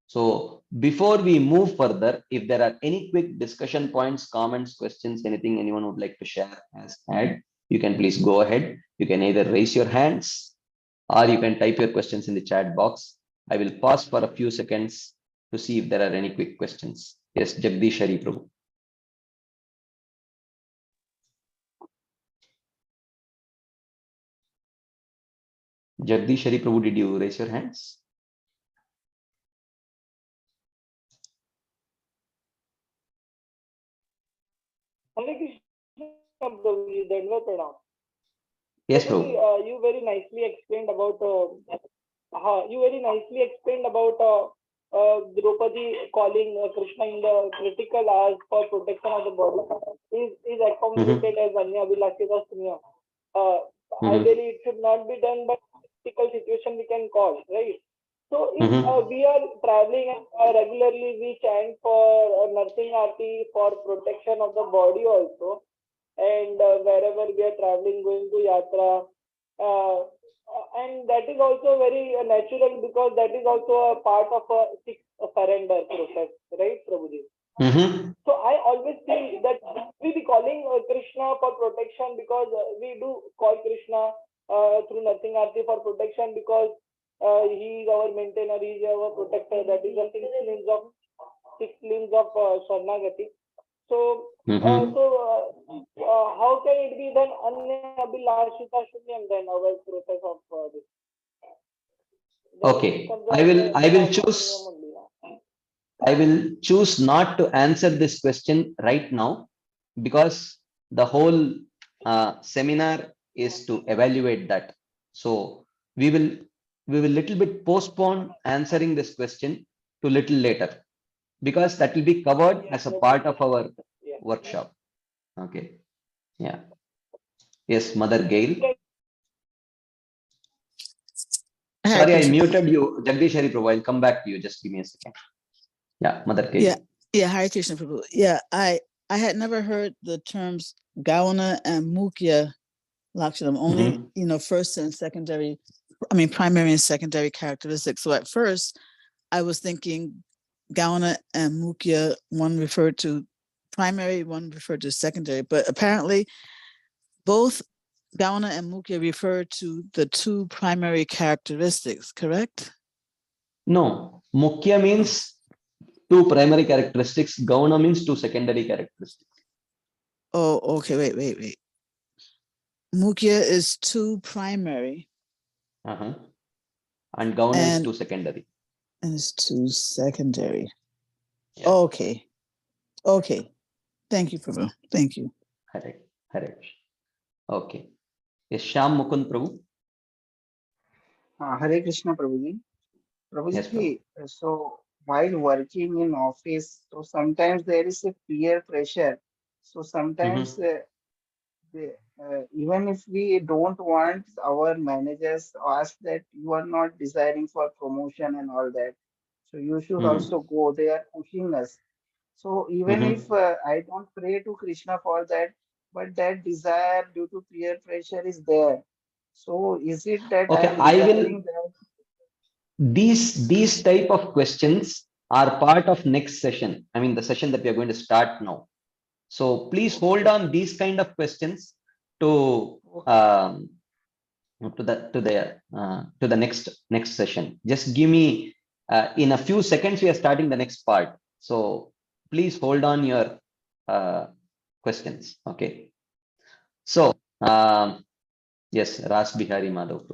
So before we move further, if there are any quick discussion points, comments, questions, anything anyone would like to share as add, you can please go ahead. You can either raise your hands or you can type your questions in the chat box. I will pause for a few seconds to see if there are any quick questions. Yes, Jagdish Hari Prabhu. Jagdish Hari Prabhu, did you raise your hands? Hare Krishna, Prabhuji, Dandava Pranam. Yes, Prabhuji, Prabhu. you very nicely explained about Draupadi calling Krishna in the critical hours for protection of the body is accommodated as Anya Vilashita Sunya. Ideally, it should not be done, but critical situation we can call, right? So if we are traveling and regularly we chant for nursing arti for protection of the body also, and wherever we are traveling, going to yatra, and that is also very natural because that is also a part of a surrender process, right, Prabhuji? So I always think that we be calling Krishna for protection because we do call Krishna through nothing arti for protection because he is our maintainer, he is our protector. That is the six limbs of Sharnagati. So, how can it be then Anya Abhilashita Shunyam then our process of this? Then Okay, it comes I will choose. Shunyam only, yeah. I will choose not to answer this question right now because the whole seminar is to evaluate that. So we will little bit postpone answering this question to little later because that will be covered as a part of our workshop. Okay. Yeah. Yes, Mother Gail. Sorry, I muted you, Jagdish Hari Prabhu. I'll come back to you. Just give me a second. Yeah, Mother Gail. Yeah, Hare Krishna Prabhu. Yeah, I had never heard the terms Gauna and Mukhya Lakshanam, only, first and secondary, primary and secondary characteristics. So at first, I was thinking Gauna and Mukhya, one referred to primary, one referred to secondary, but apparently both Gauna and Mukhya refer to the two primary characteristics, correct? No, Mukhya means two primary characteristics. Gauna means two secondary characteristics. Oh, okay. Wait. Mukhya is two primary. And Gauna is two secondary. And it's two secondary. Yeah. Okay. Thank you, Prabhu. Thank you. Correct. Okay. Yes, Shyam Mukund Prabhu. Hare Krishna Prabhuji. Yes, Prabhuji, so while working in office, so sometimes there is a peer pressure. So sometimes even if we don't want, our managers ask that you are not desiring for promotion and all that. So you should also go. They are pushing us. So even if I don't pray to Krishna for that, but that desire due to peer pressure is there. So is it that I am desiring that? These type of questions are part of next session. I mean, the session that we are going to start now. So please hold on these kind of questions to the next session. Just give me in a few seconds. We are starting the next part. So please hold on your questions. Okay. So yes, Ras Bihari Madhav.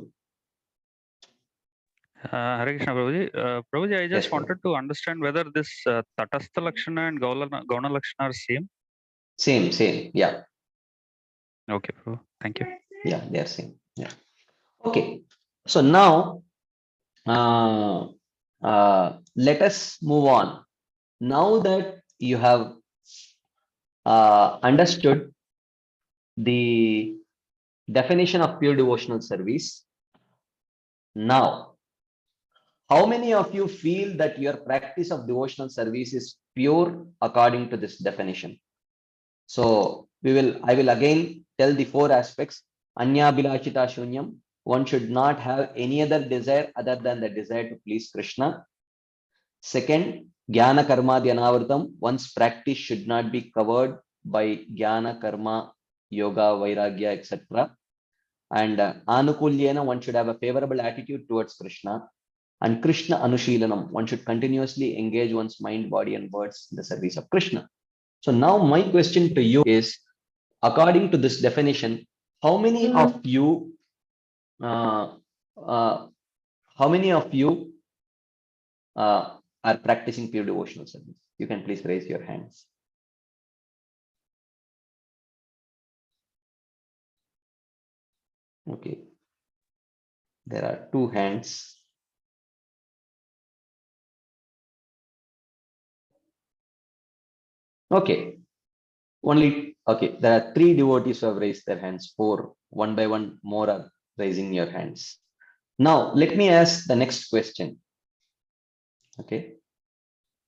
Hare Krishna Prabhuji. Prabhuji, I just Yes, wanted to understand whether this Tatastha Lakshana and Gauna Lakshana are same. Same. Yeah. Okay, Prabhu. Thank you. Yeah, they are same. Yeah. Okay. So now let us move on. Now that you have understood the definition of pure devotional service, now, how many of you feel that your practice of devotional service is pure according to this definition? So I will again tell the four aspects. Anya Bilachita Shunyam. One should not have any other desire other than the desire to please Krishna. Second, Jnana Karma Dhyanavritam. One's practice should not be covered by Jnana, Karma, Yoga, Vairagya, etc. And Anukulyena, one should have a favorable attitude towards Krishna. And Krishna Anushilanam, one should continuously engage one's mind, body, and words in the service of Krishna. So now my question to you is, according to this definition, how many of you are practicing pure devotional service? You can please raise your hands. Okay. There are two hands. Okay. Okay. There are 3 devotees who have raised their hands. 4. One by one more are raising your hands. Now, let me ask the next question. Okay.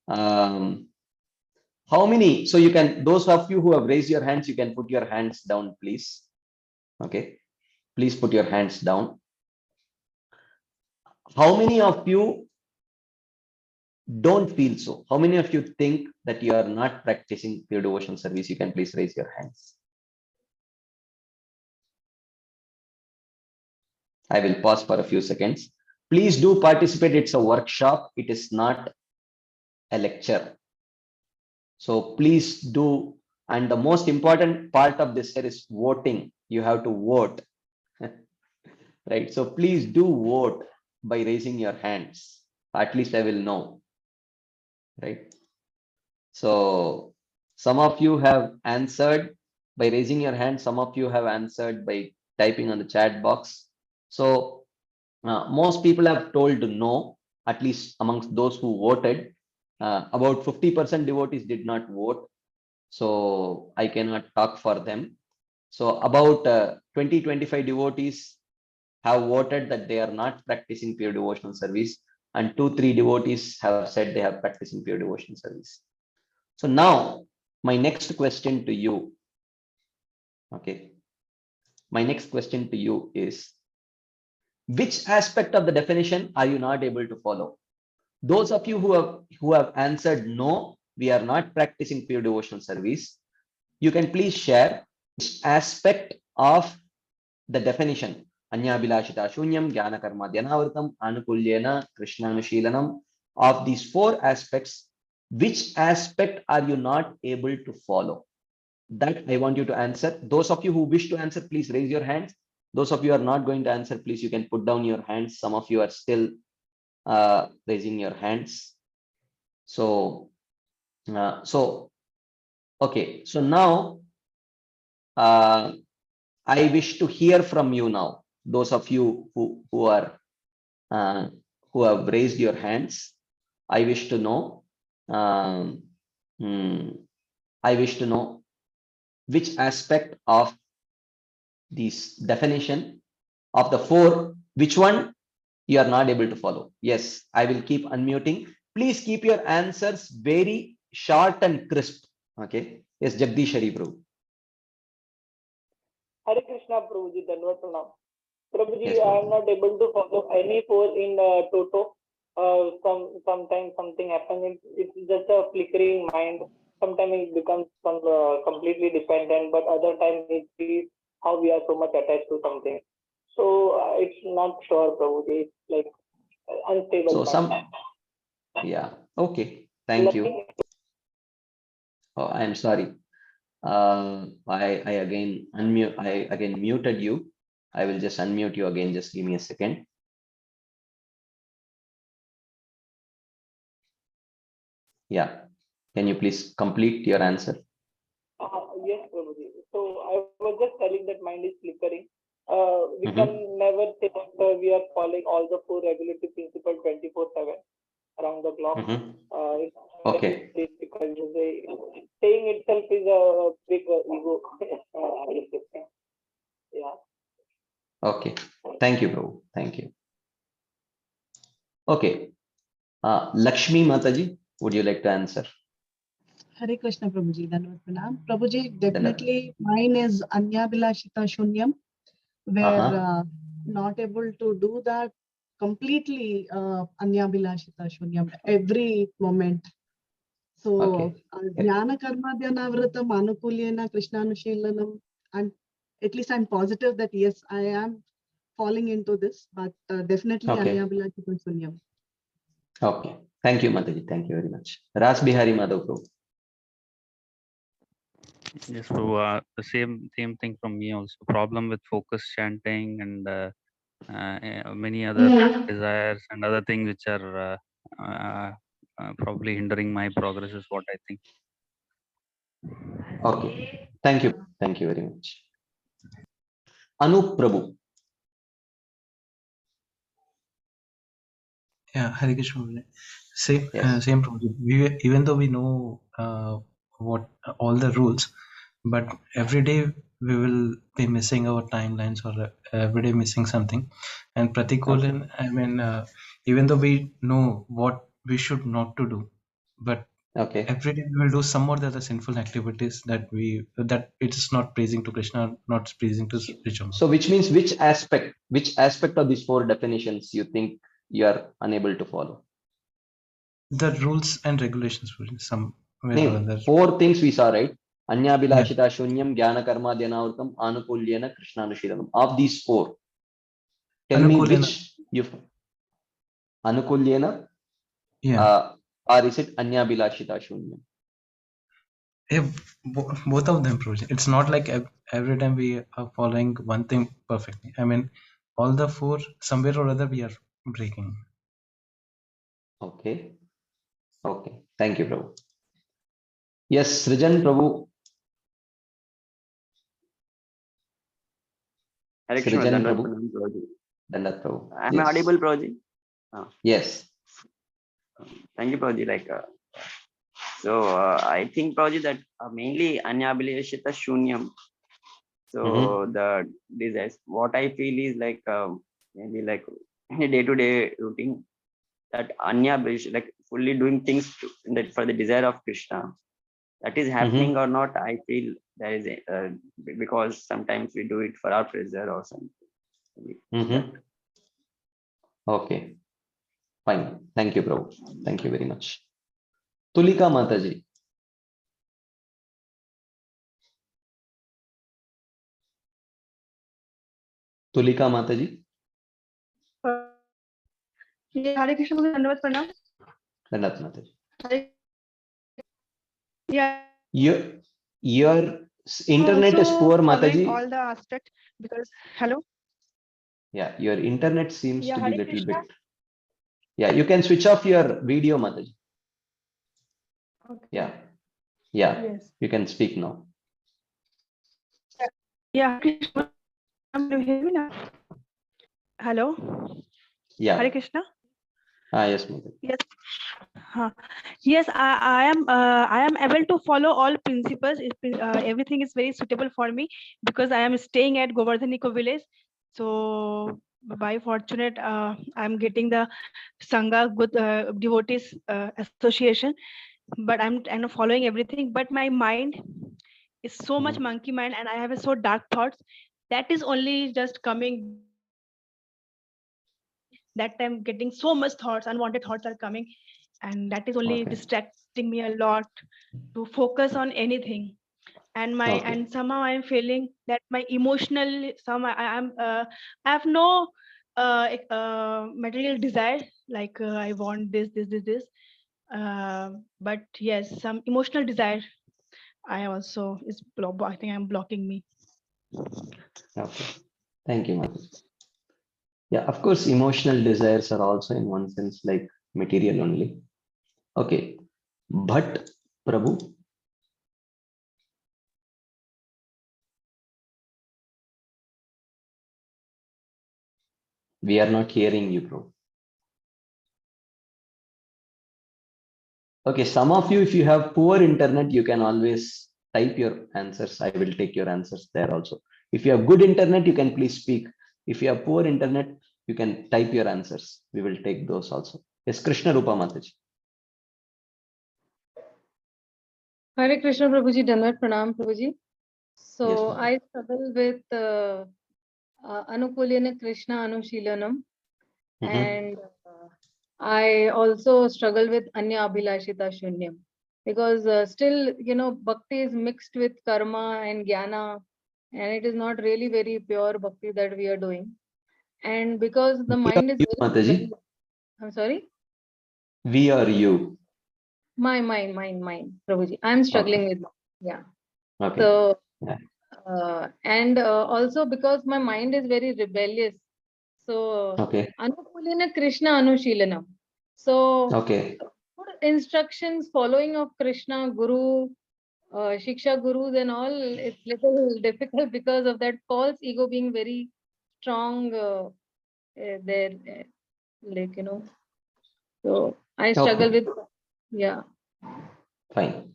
How many? So you can, those of you who have raised your hands, you can put your hands down, please. Okay. Please put your hands down. How many of you don't feel so? How many of you think that you are not practicing pure devotion service? You can please raise your hands. I will pause for a few seconds. Please do participate. It's a workshop. It is not a lecture. So please do. And the most important part of this here is voting. You have to vote. Right. So please do vote by raising your hands. At least I will know. Right. So some of you have answered by raising your hand. Some of you have answered by typing on the chat box. So most people have told no, at least amongst those who voted. About 50% devotees did not vote. So I cannot talk for them. So about 20-25 devotees have voted that they are not practicing pure devotional service, and 2-3 devotees have said they have practicing pure devotional service. So now my next question to you, okay, my next question to you is, which aspect of the definition are you not able to follow? Those of you who have answered no, we are not practicing pure devotional service, you can please share which aspect of the definition. Anyabhilashita shunyam, jnana karma dhyanavritam, anukulyena, krishnanushilanam. Of these 4 aspects, which aspect are you not able to follow? That I want you to answer. Those of you who wish to answer, please raise your hands. Those of you are not going to answer, please, you can put down your hands. Some of you are still raising your hands. So, okay. So now, I wish to hear from you now. Those of you who have raised your hands, I wish to know. I wish to know which aspect of this definition of the 4, which one you are not able to follow. Yes, I will keep unmuting. Please keep your answers very short and crisp. Okay. Yes, Jagdish Hari Prabhu. Hare Krishna, Prabhuji, Dandavat Pranam. Prabhuji, Yes, I Prabhu. am not able to follow any 4 in Toto. Sometimes something happens. It's just a flickering mind. Sometimes it becomes completely dependent, but other times it is how we are so much attached to something. So it's not sure, Prabhuji. It's like unstable. So yeah. Okay. Thank you. Oh, I am sorry. I again unmute. I again muted you. I will just unmute you again. Just give me a second. Yeah. Can you please complete your answer? Yes, Prabhuji. So I was just telling that mind is flickering. We Mhm. can never say that we are following all the 4 regulatory principles 24/7 around the clock. Mhm. It's Okay. very difficult. Saying itself is a big ego. Yeah. Okay. Thank you, Prabhu. Thank you. Okay. Lakshmi Mataji, would you like to answer? Hare Krishna, Prabhuji. Dandavat Pranam. Prabhuji, Dandavat. definitely mine is Anyabhilashita Shunyam, where Uh-huh. not able to do that completely. Anyabhilashita Shunyam every moment. So Okay. Jnana Karma Dhyanavritam Anukulyena Krishnanushilanam, and at least I'm positive that yes, I am falling into this, but definitely Okay. Anyabhilashita Shunyam. Okay. Thank you, Mataji. Thank you very much. Ras Bihari Madhav Prabhu. Yes, so the same thing from me also. Problem with focus chanting and many other desires and other things which are probably hindering my progress is what I think. Okay. Thank you. Thank you very much. Anup Prabhu. Yeah, Hare Krishna. Prabhuji. Same, Yes. same Prabhuji. Even though we know what all the rules, but every day we will be missing our timelines or every day missing something. And Pratikulan, I mean, even though we know what we should not to do, but Okay. every day we will do some more the other sinful activities that it is not pleasing to Krishna, not pleasing to Rishama. So which means which aspect of these four definitions you think you are unable to follow? The rules and regulations, somewhere or No, other. four things we saw, right? Anya Yeah. Bilashita Shunyam, Jnana Karma Dhyanavritam, Anukulyena, Krishnanushilanam. Of these four, tell me Anukulyena. which you Anukulyena, Yeah. or is it Anya Bilashita Shunyam? Yeah, both of them project. It's not like every time we are following one thing perfectly. I mean, all the four, somewhere or other, we are breaking. Okay. Okay. Thank you, Prabhu. Yes, Srijan Prabhu. Hare Krishna, Srijan Dandavat Prabhu. Pranam, Prabhuji. Dandavat Prabhu. Am I Yes. audible, Prabhuji? Yes. Thank you, Prabhuji. I think, Prabhuji, that mainly Anyabhilashita Shunyam. So the desires, what I feel is maybe like in a day-to-day routine, that like fully doing things for the desire of Krishna. That is happening or not, I feel there is because sometimes we do it for our pleasure or something. Okay. Fine. Thank you, Prabhu. Thank you very much. Tulika Mataji. Tulika Mataji. Yeah, Hare Krishna, Dandavat Pranam. Dandavat Mataji. Yeah. Your internet is poor, Mataji. All the aspect because hello. Yeah, your internet seems to be Hare little Krishna. bit. Yeah, you can switch off your video, Mataji. Okay. Yeah. Yeah. Yes. You can speak now. Yeah, Krishna. Do you hear me now? Hello. Yeah. Hare Krishna. Yes, Mataji. Yes. Yes, I am able to follow all principles. Everything is very suitable for me because I am staying at Govardhan Eco Village. So by fortunate, I am getting the Sangha good devotees association. But I'm following everything. But my mind is so much monkey mind, and I have so dark thoughts. That is only just coming. That time getting so much thoughts, unwanted thoughts are coming, and that is only distracting me a lot to focus on anything. And and somehow I'm feeling that my emotional I have no material desire, like I want this. But yes, some emotional desire I also I think I'm blocking me. Okay. Thank you, Mataji. Yeah, of course, emotional desires are also in one sense like material only. Okay. But Prabhu. We are not hearing you, bro. Okay, some of you, if you have poor internet, you can always type your answers. I will take your answers there also. If you have good internet, you can please speak. If you have poor internet, you can type your answers. We will take those also. Yes, Krishna Rupa Mataji. Hare Krishna Prabhuji, Dandavat Pranam Prabhuji. So Yes, I struggle with Anukulyena Krishna Anushilanam, and I also struggle with Anya Abhilashita Shunyam, because still, bhakti is mixed with karma and jnana, and it is not really very pure bhakti that we are doing. And because the mind is very Mataji. I'm sorry? We are you. Mine, Prabhuji. I'm struggling with yeah. Okay. So and also because my mind is very rebellious. So Anukulena Krishna Anushilanam. So good instructions following of Krishna, Guru, Shiksha Gurus and all, it's little difficult because of that false ego being very strong there, like So I struggle Okay, with, yeah. fine.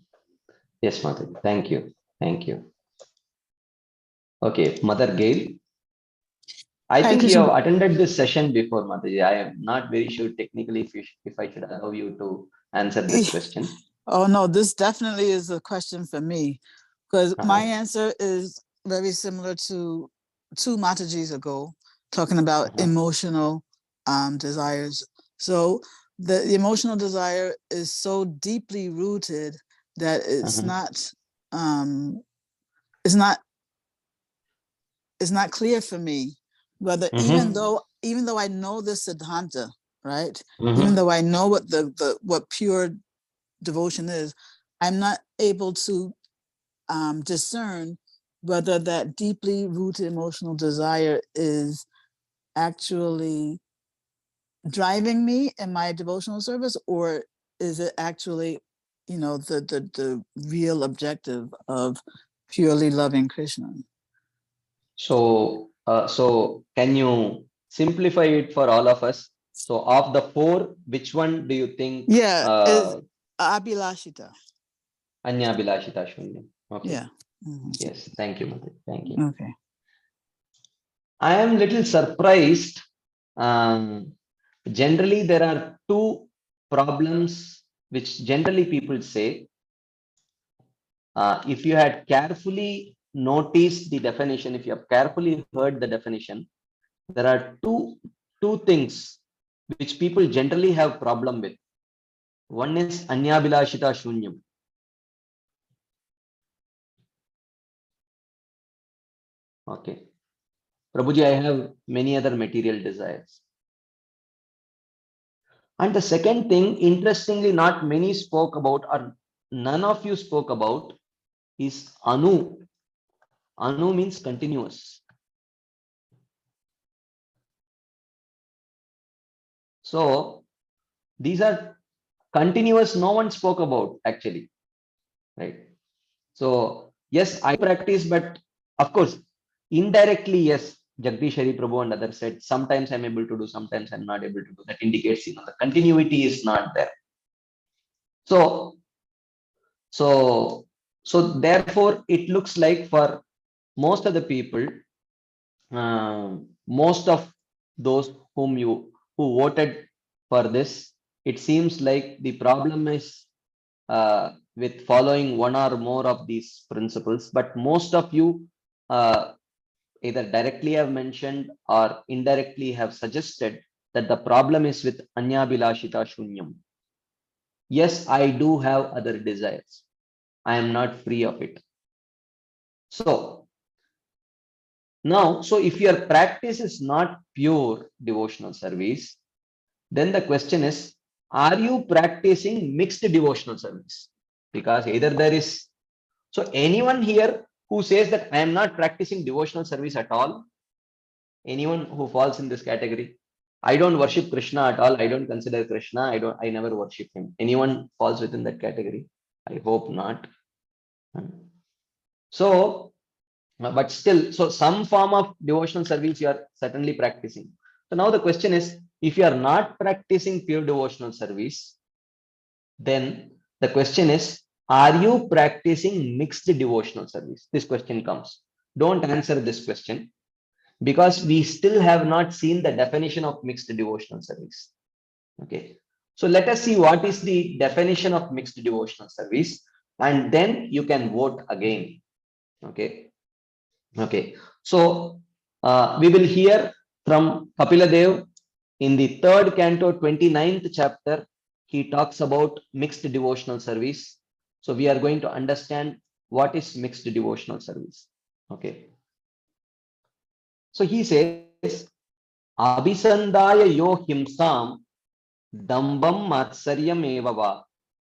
Yes, Mother. Thank you. Thank you. Okay, Mother Gail. I Hare think you Krishna. have attended this session before, Mataji. I am not very sure technically if I should allow you to answer this question. Oh no, this definitely is a question for me, because my answer is very similar to two Matajis ago, talking about emotional desires. So the emotional desire is so deeply rooted that it's not it's not it's not clear for me whether even though I know the Siddhanta, right? Even though I know what what pure devotion is, I'm not able to discern whether that deeply rooted emotional desire is actually driving me in my devotional service, or is it actually, the real objective of purely loving Krishna. So can you simplify it for all of us? So of the four, which one do you think? Yeah, is Abhilashita. Anya Bilashita Shunyam. Okay. Yeah. Mm-hmm. Yes. Thank you, Mother. Thank you. Okay. I am little surprised. Generally, there are two problems which generally people say. If you had carefully noticed the definition, if you have carefully heard the definition, there are two things which people generally have problem with. One is Anyabilashita Shunyam. Okay. Prabhuji, I have many other material desires. And the second thing, interestingly, not many spoke about, or none of you spoke about, is Anu. Anu means continuous. So these are continuous, no one spoke about actually, right? So yes, I practice, but of course, indirectly, yes, Jagdish Hari Prabhu and others said, sometimes I'm able to do, sometimes I'm not able to do. That indicates, the continuity is not there. So therefore, it looks like for most of the people, most of those who voted for this, it seems like the problem is with following one or more of these principles. But most of you either directly have mentioned or indirectly have suggested that the problem is with Anyabilashita Shunyam. Yes, I do have other desires. I am not free of it. So now, so if your practice is not pure devotional service, then the question is, are you practicing mixed devotional service? Because either there is, so anyone here who says that I am not practicing devotional service at all, anyone who falls in this category, I don't worship Krishna at all, I don't consider Krishna, I never worship him. Anyone falls within that category? I hope not. So, but still, so some form of devotional service you are certainly practicing. So now the question is, if you are not practicing pure devotional service, then the question is, are you practicing mixed devotional service? This question comes. Don't answer this question because we still have not seen the definition of mixed devotional service. Okay. So let us see what is the definition of mixed devotional service, and then you can vote again. Okay. Okay. So we will hear from Kapila Dev in the 3rd canto, 29th chapter. He talks about mixed devotional service. So we are going to understand what is mixed devotional service. Okay. So he says, Abhisandaya yo himsam dambam matsaryam evava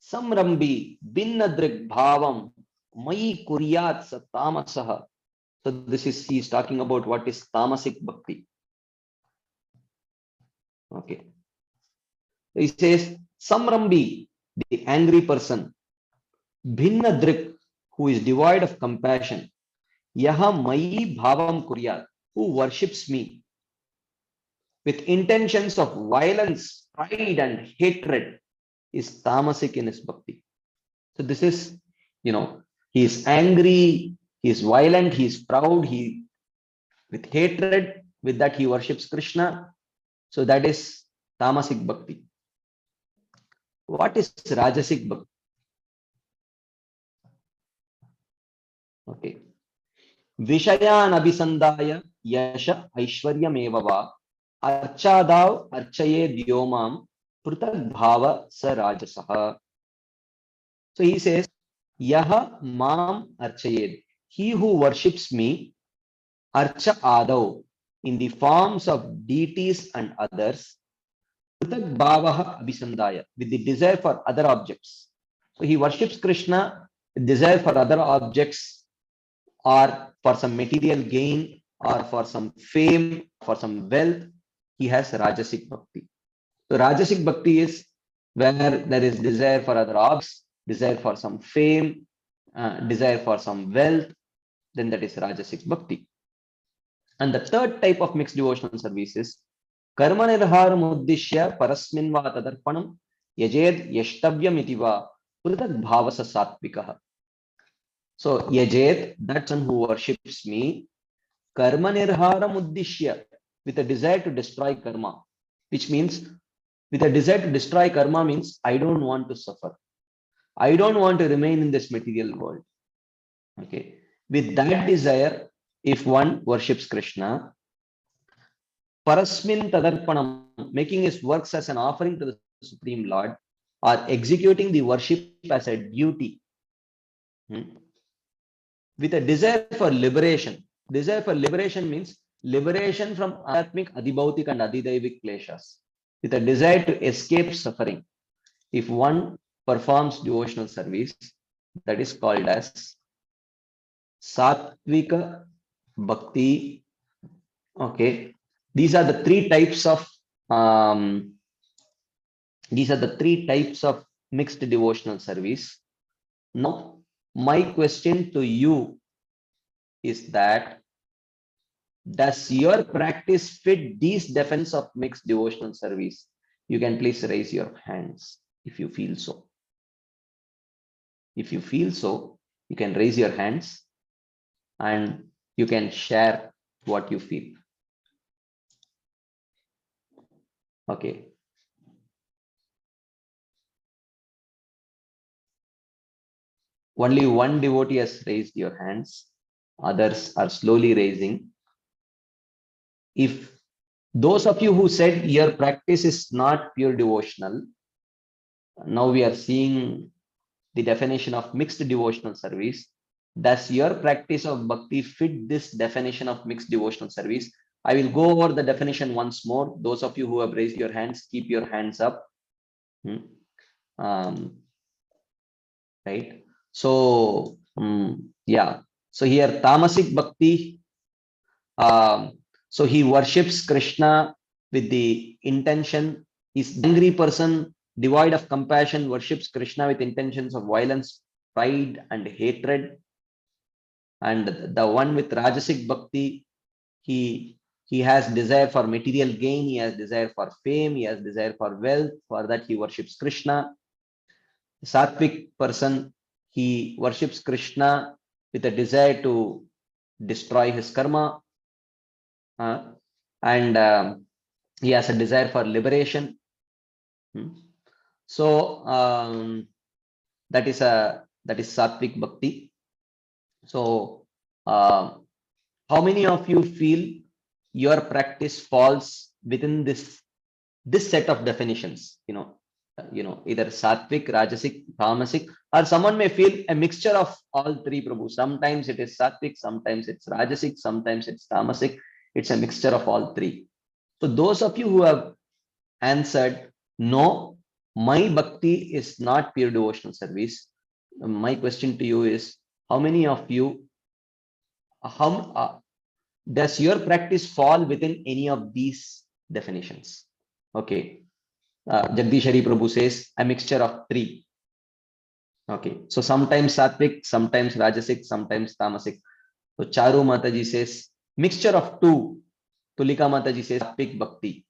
samrambi binnadrik bhavam mai kuryat satamasaha. So this is, he is talking about what is tamasic bhakti. Okay. He says, Samrambi, the angry person, Bhinnadrik, who is devoid of compassion, Yaha Mai Bhavam Kuryat, who worships me with intentions of violence, pride, and hatred is tamasic in his bhakti. So this is, he is angry, he is violent, he is proud, he with hatred, with that he worships Krishna. So that is tamasic bhakti. What is rajasic bhakti? Okay. Vishayan abhisandaya yasha aishwaryameva va archadav archaye vyomam prutak bhava sa rajasaha. So he says, Yaha mam archayed. He who worships me, archa adav, in the forms of deities and others, prutak bhavaha abhisandaya, with the desire for other objects. So he worships Krishna with desire for other objects, or for some material gain, or for some fame, for some wealth. He has rajasic bhakti. So rajasic bhakti is where there is desire for other objects, desire for some fame, desire for some wealth, then that is rajasic bhakti. And the third type of mixed devotional service is karma nirharam uddishya parasmin va tadarpanam yajed yashtavyam iti va prutak bhavasa satvikaha. So yajed, that one who worships me, karma nirharam uddishya, with a desire to destroy karma, which means with a desire to destroy karma means I don't want to suffer. I don't want to remain in this material world. Okay. With that desire, if one worships Krishna, parasmin tadarpanam, making his works as an offering to the Supreme Lord, or executing the worship as a duty, with a desire for liberation. Desire for liberation means liberation from atmic, adibautik, and adidaivik kleshas, with a desire to escape suffering. If one performs devotional service, that is called as Satvika Bhakti. Okay, these are the three types of mixed devotional service. Now, my question to you is that does your practice fit these definitions of mixed devotional service? You can please raise your hands if you feel so. If you feel so, you can raise your hands and you can share what you feel. Okay. Only one devotee has raised your hands. Others are slowly raising. If those of you who said your practice is not pure devotional, now we are seeing the definition of mixed devotional service. Does your practice of bhakti fit this definition of mixed devotional service? I will go over the definition once more. Those of you who have raised your hands, keep your hands up. Right. So, yeah. So here, tamasic bhakti. So he worships Krishna with the intention. He's an angry person, devoid of compassion, worships Krishna with intentions of violence, pride, and hatred. And the one with rajasic bhakti, he has desire for material gain, he has desire for fame, he has desire for wealth. For that, he worships Krishna. The sattvic person, he worships Krishna with a desire to destroy his karma, and he has a desire for liberation. So that is sattvic bhakti. So how many of you feel your practice falls within this set of definitions? Either sattvic, rajasic, tamasic, or someone may feel a mixture of all three, Prabhu. Sometimes it is sattvic, sometimes it's rajasic, sometimes it's tamasic. It's a mixture of all three. So those of you who have answered no, my bhakti is not pure devotional service, my question to you is, how many of you, does your practice fall within any of these definitions? Okay. Jagdish Hari Prabhu says a mixture of three. Okay. So sometimes sattvic, sometimes rajasic, sometimes tamasic. So Charu Mataji says mixture of two. Tulika Mataji says sattvic bhakti.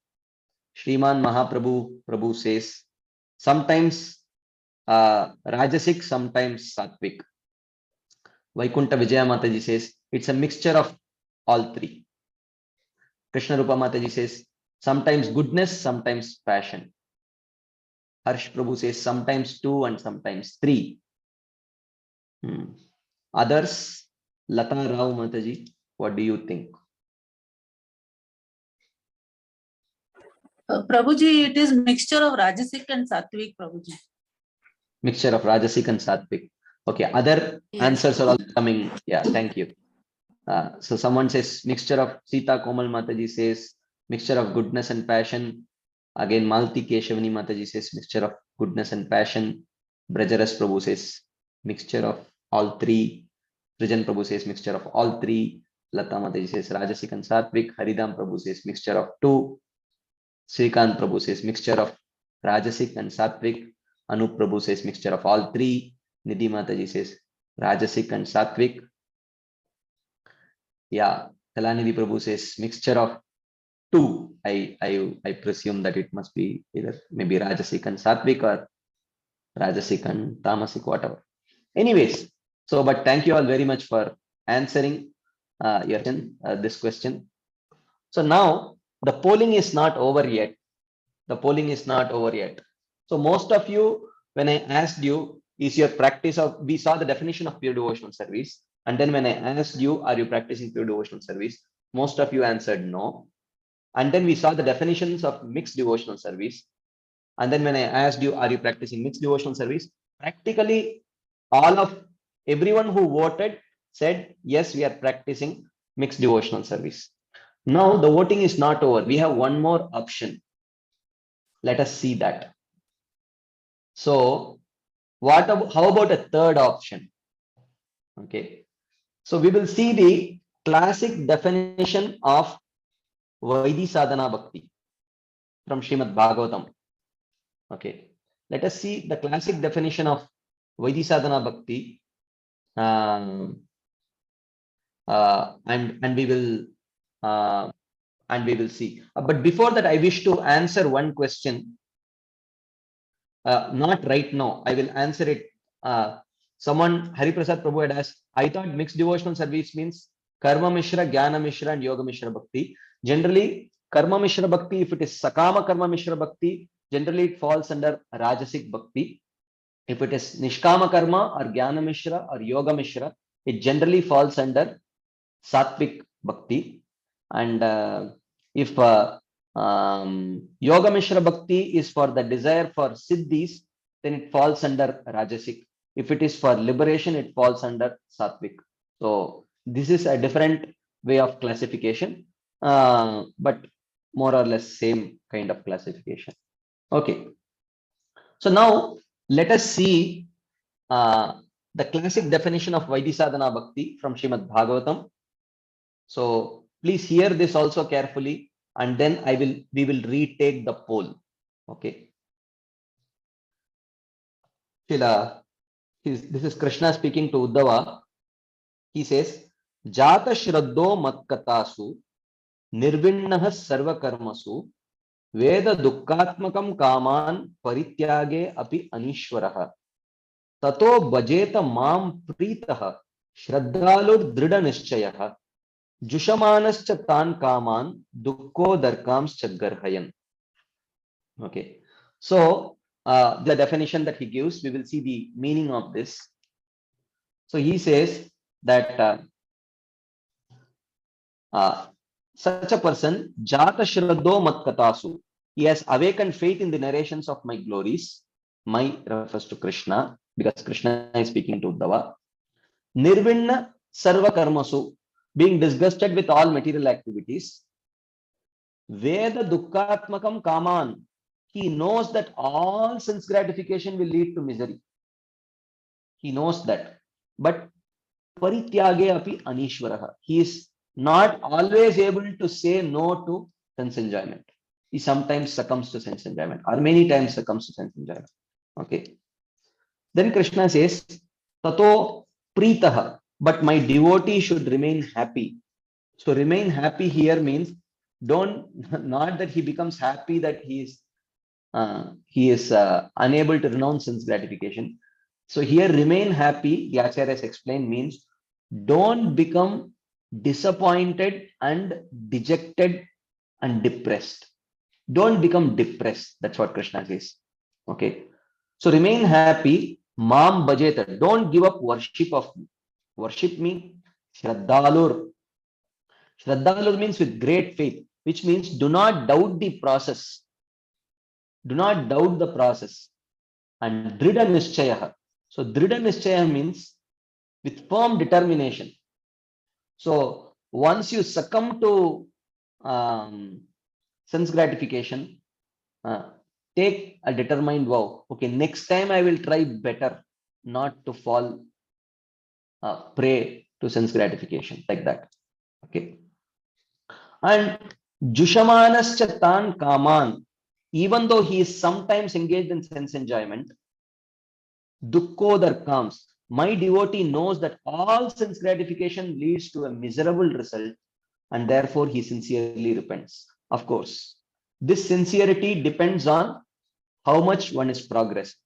Shriman Mahaprabhu Prabhu says sometimes Rajasic, sometimes Sattvic. Vaikunta Vijaya Mataji says it's a mixture of all three. Krishna Rupa Mataji says sometimes goodness, sometimes passion. Harsh Prabhu says sometimes 2 and sometimes 3. Others, Lata Rao Mataji, what do you think? Prabhuji, it is mixture of Rajasic and Sattvic, Prabhuji. Mixture of Rajasic and Sattvic. Okay, other answers are also coming. Yeah, thank you. So someone says mixture of Sita Komal Mataji says mixture of goodness and passion. Again, Malti Keshavani Mataji says mixture of goodness and passion. Brajaras Prabhu says mixture of all three. Prijan Prabhu says mixture of all three. Lata Mataji says Rajasik and Sattvic. Haridam Prabhu says mixture of 2. Srikant Prabhu says mixture of Rajasik and Sattvic. Anup Prabhu says mixture of all three. Nidhi Mataji says Rajasik and Sattvic. Yeah, Kalanidhi Prabhu says mixture of 2. I presume that it must be either maybe Rajasik and Sattvic or Rajasik and Tamasic, whatever. Anyways, so but thank you all very much for answering this question. So now the polling is not over yet. The polling is not over yet. So most of you, when I asked you, is your practice of, we saw the definition of pure devotional service. And then when I asked you, are you practicing pure devotional service? Most of you answered no. And then we saw the definitions of mixed devotional service. And then when I asked you, are you practicing mixed devotional service? Practically everyone who voted said, yes, we are practicing mixed devotional service. Now the voting is not over. We have one more option. Let us see that. So how about a third option? Okay. So we will see the classic definition of Vaidhi Sadhana Bhakti from Srimad Bhagavatam. Okay. Let us see the classic definition of Vaidhi Sadhana Bhakti. And we will see. But before that, I wish to answer one question. Not right now. I will answer it. Someone, Hari Prasad Prabhu had asked, I thought mixed devotional service means Karma Mishra, Jnana Mishra, and Yoga Mishra Bhakti. Generally, Karma Mishra Bhakti, if it is Sakama Karma Mishra Bhakti, generally it falls under Rajasic Bhakti. If it is Nishkama Karma or Jnana Mishra or Yoga Mishra, it generally falls under Sattvic Bhakti. And if Yoga Mishra Bhakti is for the desire for siddhis, then it falls under Rajasic. If it is for liberation, it falls under Sattvic. So this is a different way of classification, but more or less same kind of classification. Okay. So now let us see the classic definition of Vaidhi Sadhana Bhakti from Srimad Bhagavatam. So please hear this also carefully, and then we will retake the poll. Okay. This is Krishna speaking to Uddhava. He says, Jata Shraddho Matkatasu Nirvinnah Sarva Karmasu Veda Dukkatmakam Kaman Parityage Api Anishwaraha Tato Bhajeta Mam Pritaha Shraddhalur Drida Nishchayaha Jushamanascha Tan Kaman Dukko Darkamscha Garhayan. Okay. So the definition that he gives, we will see the meaning of this. So he says that such a person, Jata Shraddho Matkatasu, he has awakened faith in the narrations of my glories. My refers to Krishna, because Krishna is speaking to Uddhava. Nirvinna Sarva Karmasu, being disgusted with all material activities. Veda Dukkatmakam Kaman, he knows that all sense gratification will lead to misery. He knows that. But Parityage api Anishwaraha, he is not always able to say no to sense enjoyment. He sometimes succumbs to sense enjoyment, or many times succumbs to sense enjoyment. Okay. Then Krishna says, Tato Pritaha, but my devotee should remain happy. So remain happy here means Don't, not that he becomes happy that he is unable to renounce sense gratification. So here, remain happy, the Acharyas explain, means don't become disappointed and dejected and depressed. Don't become depressed. That's what Krishna says. Okay. So remain happy. Mam bhajeta. Don't give up worship of me. Worship me. Shraddhalur. Shraddhalur means with great faith, which means do not doubt the process. Do not doubt the process. And Dhrida Nischayah. So Dhrida Nischayah means with firm determination. So once you succumb to sense gratification, take a determined vow. Okay, next time I will try better, not to fall prey to sense gratification like that. Okay. And Jushamanascha tan kaman, even though he is sometimes engaged in sense enjoyment, Dukkodar comes. My devotee knows that all sense gratification leads to a miserable result, and therefore he sincerely repents. Of course, this sincerity depends on how much one is progressed.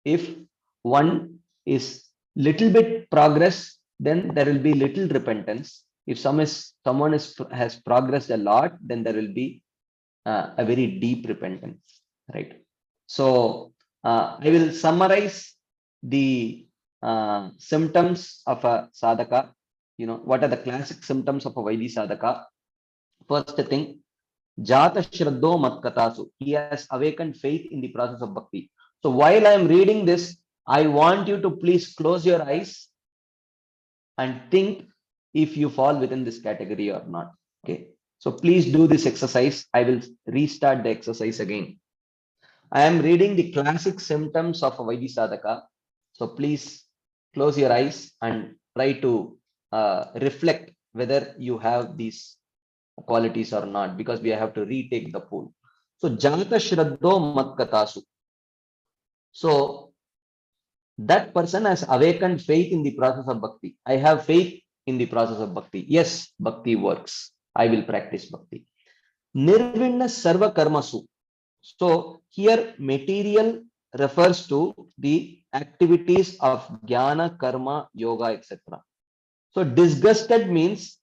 If one is little bit progress, then there will be little repentance. If someone has progressed a lot, then there will be a very deep repentance, right? So I will summarize the symptoms of a sadhaka. You know, what are the classic symptoms of a Vaidhi sadhaka? First thing, Jata Shraddho Matkatasu. He has awakened faith in the process of bhakti. So while I am reading this, I want you to please close your eyes and think if you fall within this category or not. Okay. So please do this exercise. I will restart the exercise again. I am reading the classic symptoms of a Vaidhi sadhaka. So please close your eyes and try to reflect whether you have these qualities or not, because we have to retake the pool. So Jata Shraddho Matkatasu. So that person has awakened faith in the process of bhakti. I have faith in the process of bhakti. Yes, bhakti works. I will practice bhakti. Nirvinna Sarva Karmasu. So here material refers to the activities of jnana, karma, yoga, etc. So disgusted means,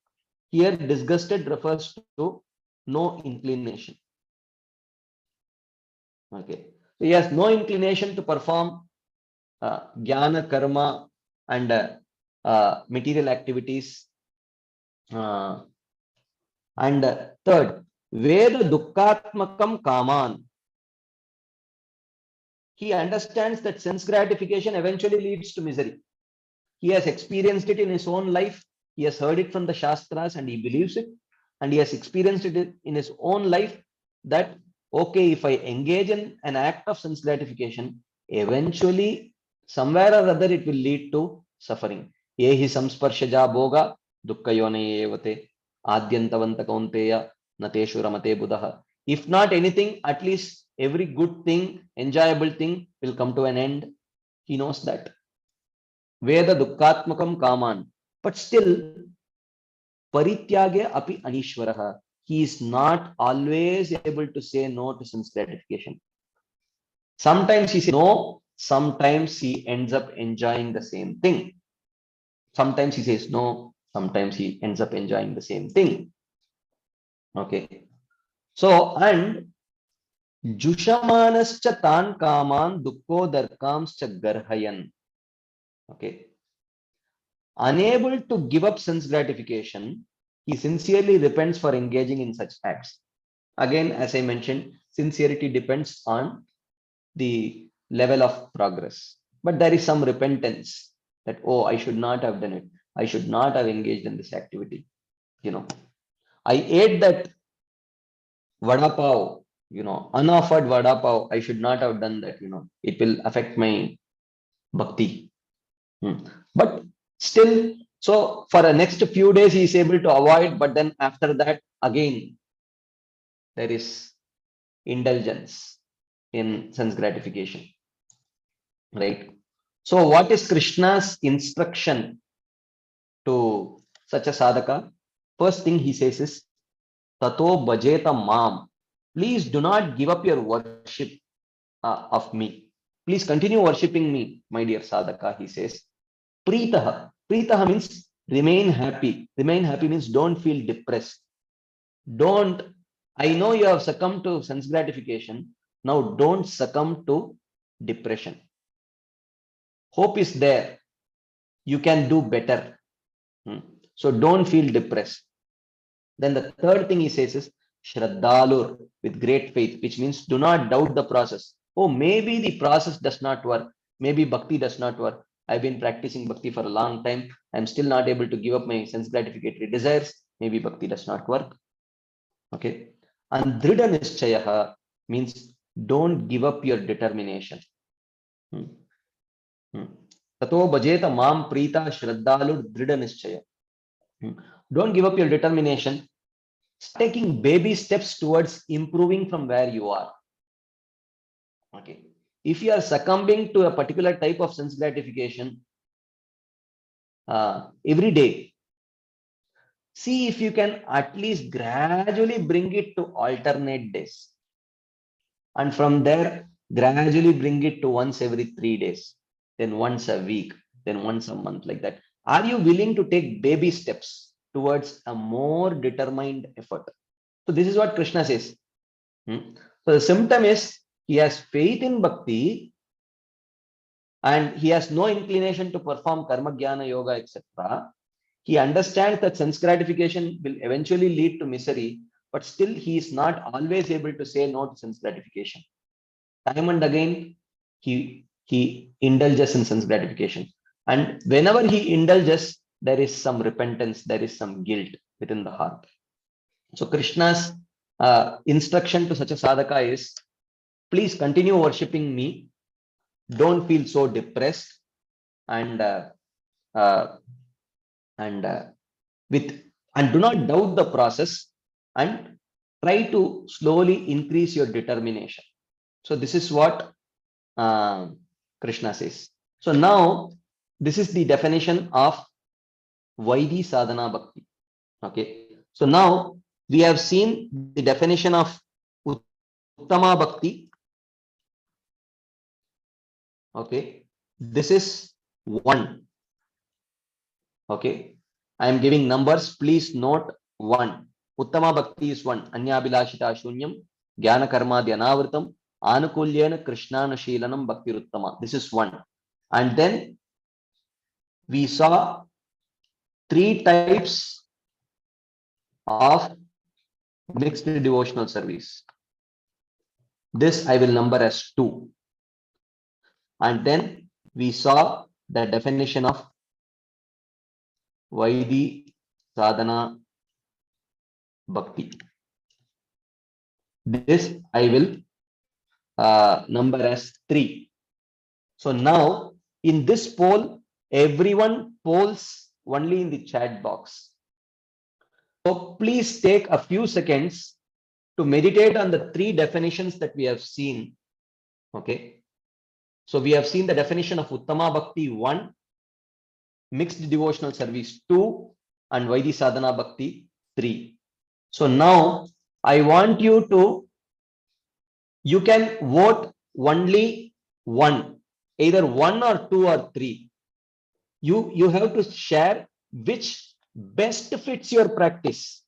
here disgusted refers to no inclination. Okay. So he has no inclination to perform jnana, karma, and material activities. And third, Veda Dukkatmakam Kaman. He understands that sense gratification eventually leads to misery. He has experienced it in his own life. He has heard it from the Shastras and he believes it. And he has experienced it in his own life that, okay, if I engage in an act of sense gratification, eventually, somewhere or other, it will lead to suffering. Yehi samsparshaja bhoga dukkayone evate adyantavanta kaunteya nateshu ramate buddha. If not anything, at least every good thing, enjoyable thing will come to an end. He knows that. Veda dukkatmakam kaman. But still, parityage api anishwaraha. He is not always able to say no to sense gratification. Sometimes he says no, sometimes he ends up enjoying the same thing. Sometimes he says no, sometimes he ends up enjoying the same thing. Okay. So, and Jushamanascha tan kaman dukko darkamscha garhayan. Okay. Unable to give up sense gratification, he sincerely repents for engaging in such acts. Again, as I mentioned, sincerity depends on the level of progress. But there is some repentance that, oh, I should not have done it. I should not have engaged in this activity. You know, I ate that vada pav, unoffered vada pav. I should not have done that. It will affect my bhakti. But still, so for the next few days, he is able to avoid. But then after that, again, there is indulgence in sense gratification, right? So what is Krishna's instruction to such a sadhaka? First thing he says is tato bhajeta mam. Please do not give up your worship of me. Please continue worshipping me, my dear sadhaka, he says. Pritaha. Pritaha means remain happy. Remain happy means don't feel depressed. Don't, I know you have succumbed to sense gratification. Now don't succumb to depression. Hope is there. You can do better. So don't feel depressed. Then the third thing he says is Shraddalur, with great faith, which means do not doubt the process. Oh, maybe the process does not work. Maybe bhakti does not work. I've been practicing bhakti for a long time. I'm still not able to give up my sense gratificatory desires. Maybe bhakti does not work. Okay. And Dhrida Nishchayaha means don't give up your determination. Tato bhajeta mam prita shraddalur Dhrida Nishchaya. Don't give up your determination. Taking baby steps towards improving from where you are. Okay. If you are succumbing to a particular type of sense gratification every day, see if you can at least gradually bring it to alternate days. And from there, gradually bring it to once every 3 days, then once a week, then once a month, like that. Are you willing to take baby steps towards a more determined effort? So this is what Krishna says. So the symptom is he has faith in bhakti and he has no inclination to perform karma, jnana, yoga, etc. He understands that sense gratification will eventually lead to misery, but still he is not always able to say no to sense gratification. Time and again, he indulges in sense gratification. And whenever he indulges, there is some repentance, there is some guilt within the heart. So Krishna's instruction to such a sadhaka is, please continue worshipping me. Don't feel so depressed, and do not doubt the process, and try to slowly increase your determination. So this is what Krishna says. So now this is the definition of Vaidhi Sadhana Bhakti. Okay. So now we have seen the definition of Uttama Bhakti. Okay. This is 1. Okay. I am giving numbers. Please note 1. Uttama Bhakti is 1. Anyabhilashita Shunyam, Jnana Karma Dhyanavritam, Anukulyena Krishnanushilanam Bhakti Uttama. This is 1. And then we saw 3 types of mixed devotional service. This I will number as 2. And then we saw the definition of Vaidhi Sadhana Bhakti. This I will number as 3. So now in this poll, everyone polls only in the chat box. So please take a few seconds to meditate on the 3 definitions that we have seen. Okay. So we have seen the definition of Uttama Bhakti 1, mixed devotional service 2, and Vaidhi Sadhana Bhakti 3. So now I want you to, you can vote only 1, either 1 or 2 or 3. You have to share which best fits your practice.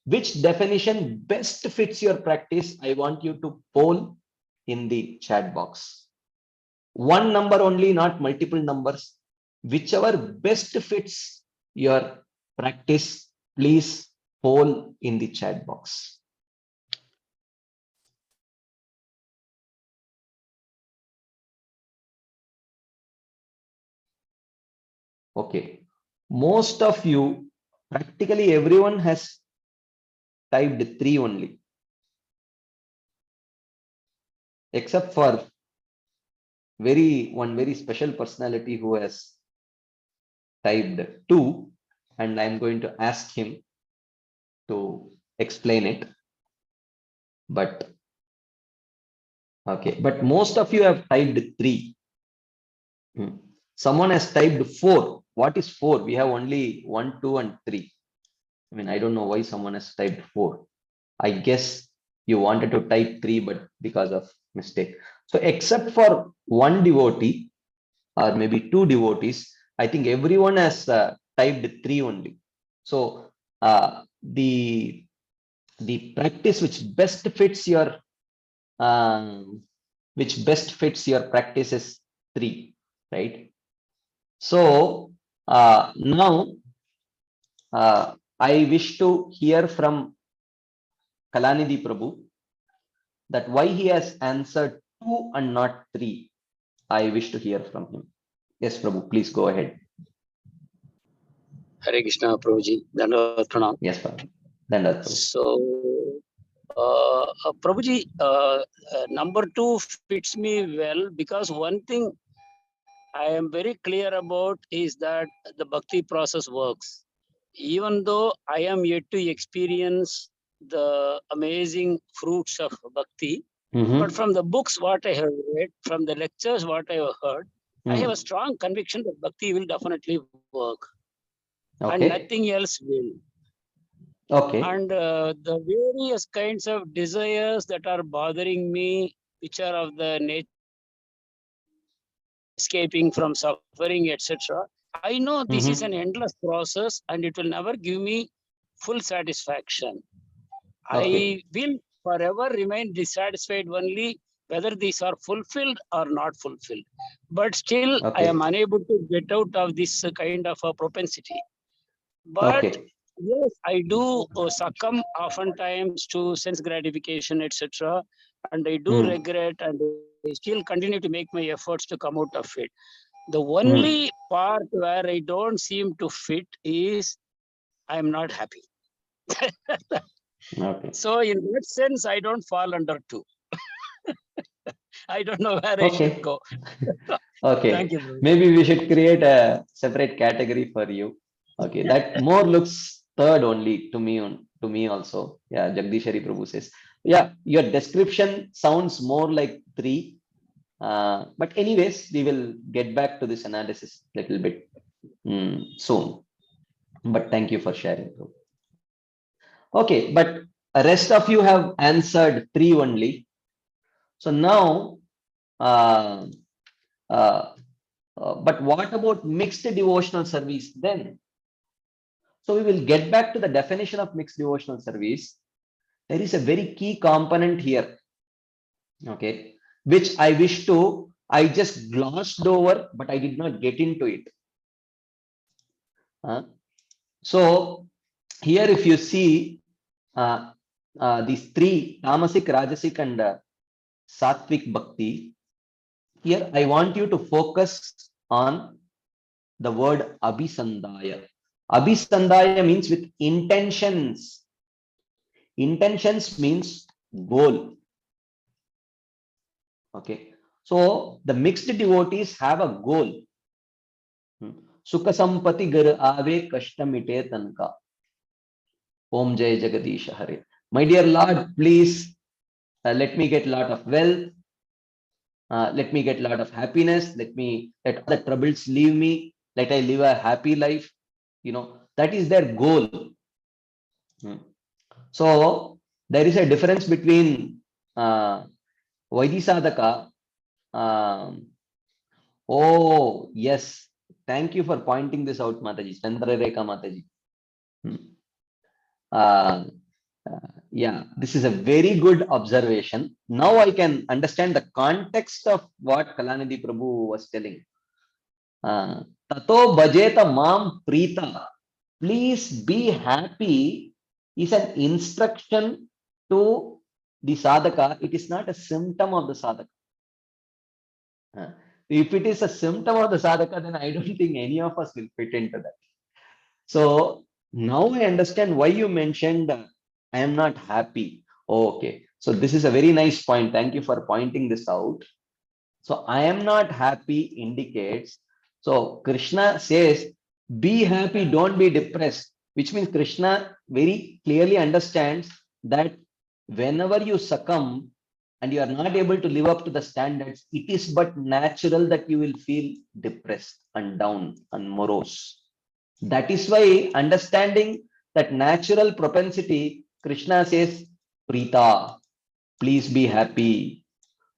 Which definition best fits your practice? I want you to poll in the chat box. 1 number only, not multiple numbers. Whichever best fits your practice, please poll in the chat box. Okay. Most of you, practically everyone has typed 3 only, except for one very special personality who has typed 2, and I'm going to ask him to explain it. But okay, but most of you have typed 3. Someone has typed 4. What is 4? We have only 1, 2, and 3. I mean, I don't know why someone has typed 4. I guess you wanted to type 3, but because of mistake. So except for one devotee or maybe 2 devotees, I think everyone has typed 3 only. So the practice which best fits your practice is 3, right? So now I wish to hear from Kalanidhi Prabhu that why he has answered 2 and not 3. I wish to hear from him. Yes, Prabhu, please go ahead. Hare Krishna, Prabhuji. Dandavat Pranam. Yes, Prabhu. Dandavat, Prabhu. So, Prabhuji, number 2 fits me well because one thing I am very clear about is that the bhakti process works. Even though I am yet to experience the amazing fruits of bhakti, but from the books what I have read, from the lectures what I have heard, I have a strong conviction that bhakti will definitely work. And nothing else will. Okay. And the various kinds of desires that are bothering me, which are of the nature escaping from suffering, etc. I know this is an endless process and it will never give me full satisfaction. I will forever remain dissatisfied only whether these are fulfilled or not fulfilled. But still, I am unable to get out of this kind of a propensity. But yes, I do succumb oftentimes to sense gratification, etc. And I do regret and I still continue to make my efforts to come out of it. The only part where I don't seem to fit is I am not happy. So in that sense, I don't fall under 2. I don't know where I should go. Okay. Thank you, bro. Maybe we should create a separate category for you. Okay, that more looks 3rd only to me also. Yeah, Jagdishari Prabhu says. Yeah, your description sounds more like 3. But anyways, we will get back to this analysis a little bit soon. But thank you for sharing. Okay, but rest of you have answered 3 only. So now, but what about mixed devotional service then? So we will get back to the definition of mixed devotional service. There is a very key component here, okay, which I just glossed over, but I did not get into it. So here, if you see these 3, tamasic, rajasic, and sattvic bhakti, here I want you to focus on the word abhisandaya. Abhisandaya means with intentions. Intentions means goal. Okay. So the mixed devotees have a goal. Sukha sampati gar ave kashtamite tanka. Om Jai Jagadish Hare. My dear Lord, please let me get a lot of wealth. Let me get a lot of happiness. Let all the troubles leave me. Let I live a happy life. That is their goal. So there is a difference between Vaidhi oh, yes. Thank you for pointing this out, Mataji. Chandrarekha Mataji. Yeah, this is a very good observation. Now I can understand the context of what Kalanidhi Prabhu was telling. Tato bhajeta mam prita. Please be happy is an instruction to the sadhaka. It is not a symptom of the sadhaka. If it is a symptom of the sadhaka, then I don't think any of us will fit into that. So now I understand why you mentioned I am not happy. Okay. So this is a very nice point. Thank you for pointing this out. So I am not happy indicates. So Krishna says, be happy, don't be depressed, which means Krishna very clearly understands that whenever you succumb and you are not able to live up to the standards, it is but natural that you will feel depressed and down and morose. That is why understanding that natural propensity, Krishna says, Prita, please be happy.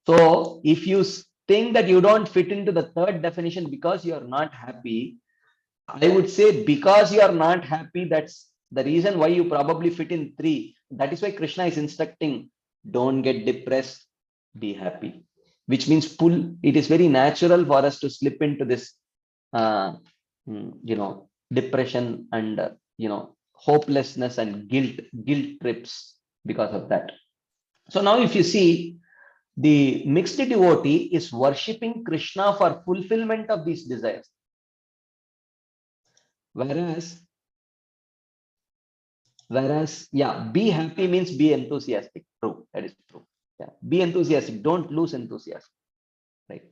So if you think that you don't fit into the third definition because you are not happy, I would say because you are not happy, that's the reason why you probably fit in 3. That is why Krishna is instructing, don't get depressed, be happy. Which means it is very natural for us to slip into this, depression and, hopelessness and guilt trips because of that. So now if you see, the mixed devotee is worshipping Krishna for fulfillment of these desires. Whereas, yeah, be happy means be enthusiastic. True, that is true. Yeah, be enthusiastic. Don't lose enthusiasm. Right.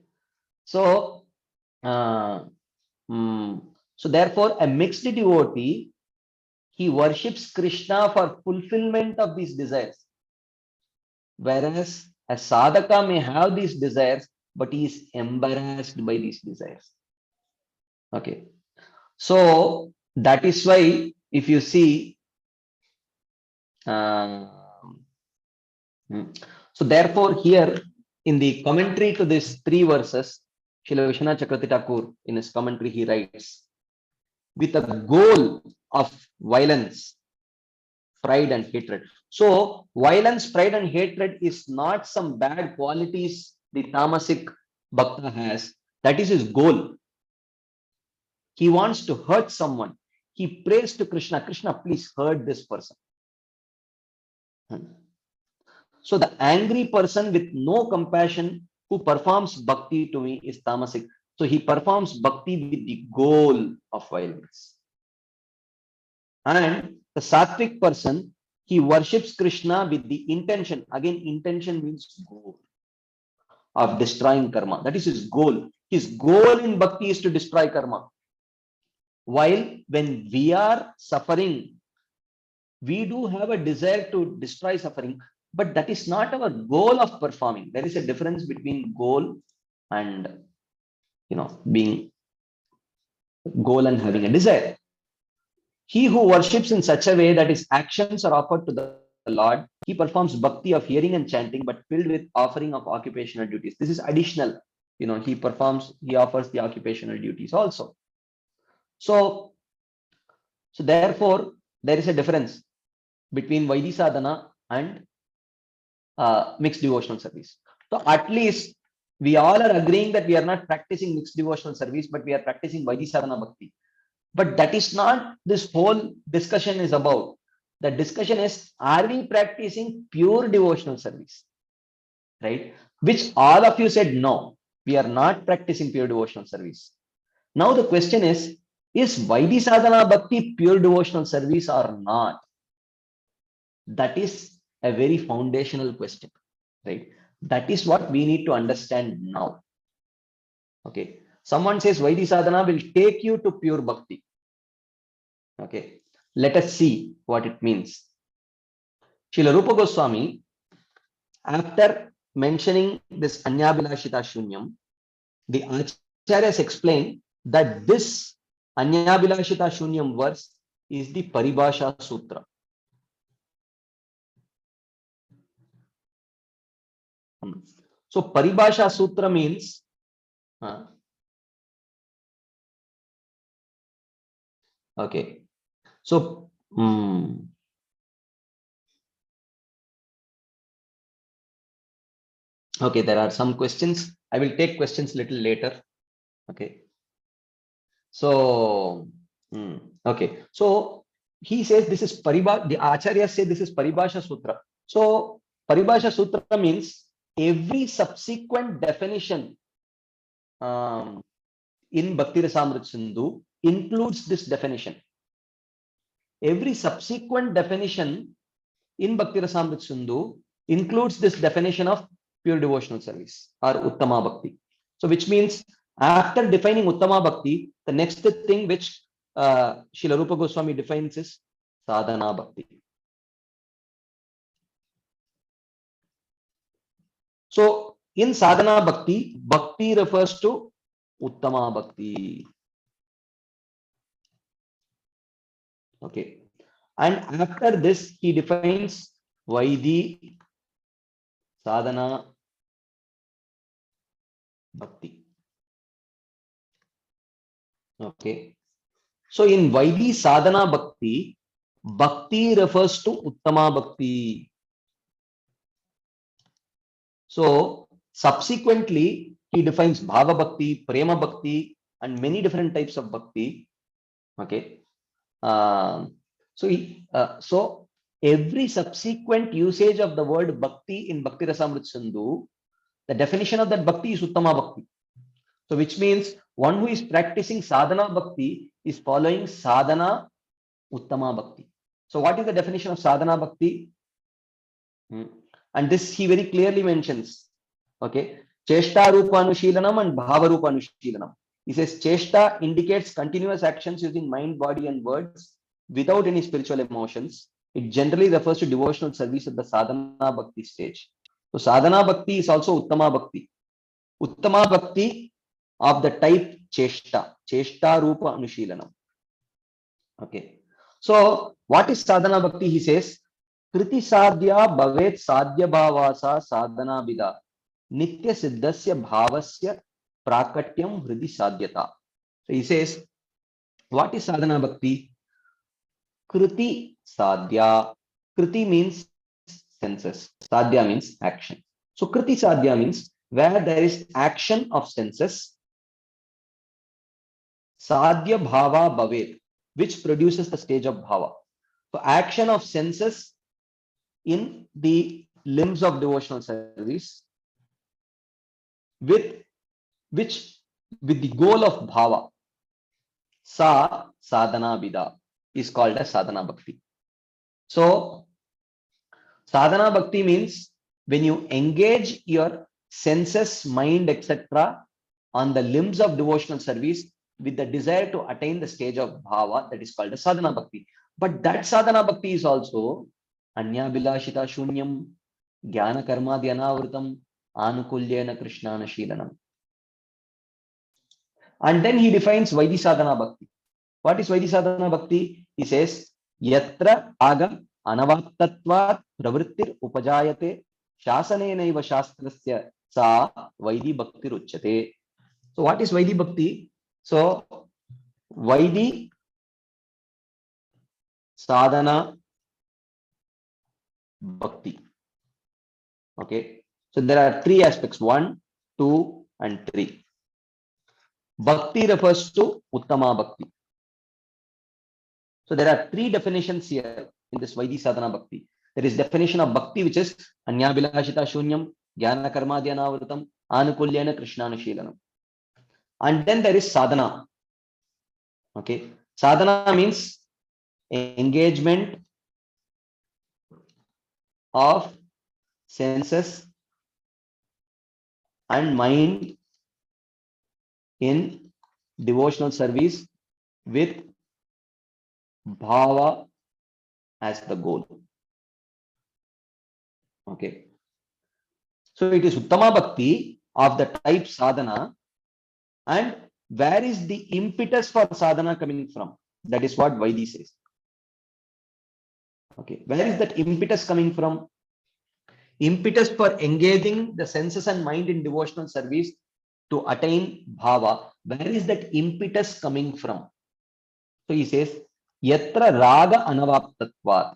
So, so therefore, a mixed devotee, he worships Krishna for fulfillment of these desires. Whereas a sadhaka may have these desires, but he is embarrassed by these desires. Okay. So that is why if you see, so therefore here in the commentary to these 3 verses, Srila Vishwanath Chakravarti Thakur in his commentary, he writes, with a goal of violence, pride and hatred. So violence, pride and hatred is not some bad qualities the tamasic bhakta has. That is his goal. He wants to hurt someone. He prays to Krishna, Krishna, please hurt this person. So the angry person with no compassion who performs bhakti to me is tamasic. So he performs bhakti with the goal of violence. And the sattvic person, he worships Krishna with the intention. Again, intention means goal of destroying karma. That is his goal. His goal in bhakti is to destroy karma. While when we are suffering, we do have a desire to destroy suffering, but that is not our goal of performing. There is a difference between goal and, being goal and having a desire. He who worships in such a way that his actions are offered to the Lord, he performs bhakti of hearing and chanting, but filled with offering of occupational duties. This is additional. He offers the occupational duties also. So therefore, there is a difference between Vaidhi sadhana and mixed devotional service. So at least we all are agreeing that we are not practicing mixed devotional service, but we are practicing Vaidhi sadhana bhakti. But that is not this whole discussion is about. The discussion is, are we practicing pure devotional service? Right? Which all of you said no, we are not practicing pure devotional service. Now the question is Vaidhi sadhana bhakti pure devotional service or not? That is a very foundational question, right? That is what we need to understand now. Okay. Someone says Vaidhi sadhana will take you to pure bhakti. Okay. Let us see what it means. Srila Rupa Goswami, after mentioning this Anyabhilashita Shunyam, the Acharyas explain that this Anyabhilashita Shunyam verse is the Paribhasha Sutra. So Paribhasha Sutra means okay. So okay, there are some questions. I will take questions little later. Okay. So okay. So he says this is Paribhasha. The Acharyas say this is Paribhasha Sutra. So Paribhasha Sutra means every subsequent definition in Bhakti Rasamrita Sindhu includes this definition. Every subsequent definition in Bhakti Rasamrita Sindhu includes this definition of pure devotional service or Uttama Bhakti. So which means after defining Uttama Bhakti, the next thing which Srila Rupa Goswami defines is Sadhana Bhakti. So in Sadhana Bhakti, Bhakti refers to Uttama Bhakti. Okay. And after this, he defines Vaidhi Sadhana Bhakti. Okay. So in Vaidhi Sadhana Bhakti, Bhakti refers to Uttama Bhakti. So subsequently, he defines Bhava Bhakti, Prema Bhakti, and many different types of Bhakti. Okay. So every subsequent usage of the word Bhakti in Bhakti Rasamrita Sindhu, the definition of that Bhakti is Uttama Bhakti. So which means one who is practicing Sadhana Bhakti is following Sadhana Uttama Bhakti. So what is the definition of Sadhana Bhakti? And this he very clearly mentions. Okay. Cheshta Rupa Anushilanam and Bhava Rupa Anushilanam. He says Cheshta indicates continuous actions using mind, body, and words without any spiritual emotions. It generally refers to devotional service at the Sadhana Bhakti stage. So Sadhana Bhakti is also Uttama Bhakti. Uttama Bhakti of the type Cheshta. Cheshta Rupa Anushilanam. Okay. So what is Sadhana Bhakti? He says, Kriti Sadhya Bhavet Sadhya Bhavasa Sadhana Bida Nitya Siddhasya Bhavasya Prakatyam Hridi Sadhyata. So he says, what is Sadhana Bhakti? Kriti Sadhya. Kriti means senses. Sadhya means action. So Kriti Sadhya means where there is action of senses. Sadhya Bhava Bhavet, which produces the stage of Bhava. So action of senses in the limbs of devotional service with the goal of Bhava. Sa Sadhana Bida is called as Sadhana Bhakti. So Sadhana Bhakti means when you engage your senses, mind, etc. on the limbs of devotional service with the desire to attain the stage of Bhava, that is called as Sadhana Bhakti. But that Sadhana Bhakti is also Anya Bilashita Shunyam, Jnana Karma Dhyanavritam, Anukulyena Krishnana Shilanam. And then he defines Vaidhi Sadhana Bhakti. What is Vaidhi Sadhana Bhakti? He says, Yatra Aga Anavaptatvat Pravrittir Upajayate Shasanenaiva Shastrasya Sa Vaidhi Bhakti Ruchyate. So what is Vaidhi Bhakti? So Vaidhi Sadhana Bhakti. Okay. So there are three aspects, 1, 2, and 3. Bhakti refers to Uttama Bhakti. So there are three definitions here in this Vaidhi Sadhana Bhakti. There is definition of Bhakti, which is Anya Bilashita Shunyam, Jnana Karma Dhyanavritam, Anukulyena Krishnanushilanam. And then there is Sadhana. Okay. Sadhana means engagement of senses and mind in devotional service with Bhava as the goal. Okay. So it is Uttama Bhakti of the type Sadhana. And where is the impetus for Sadhana coming from? That is what Vaidhi says. Okay. Where is that impetus coming from? Impetus for engaging the senses and mind in devotional service to attain Bhava. Where is that impetus coming from? So he says, Yatra Raga Anavaptatvat.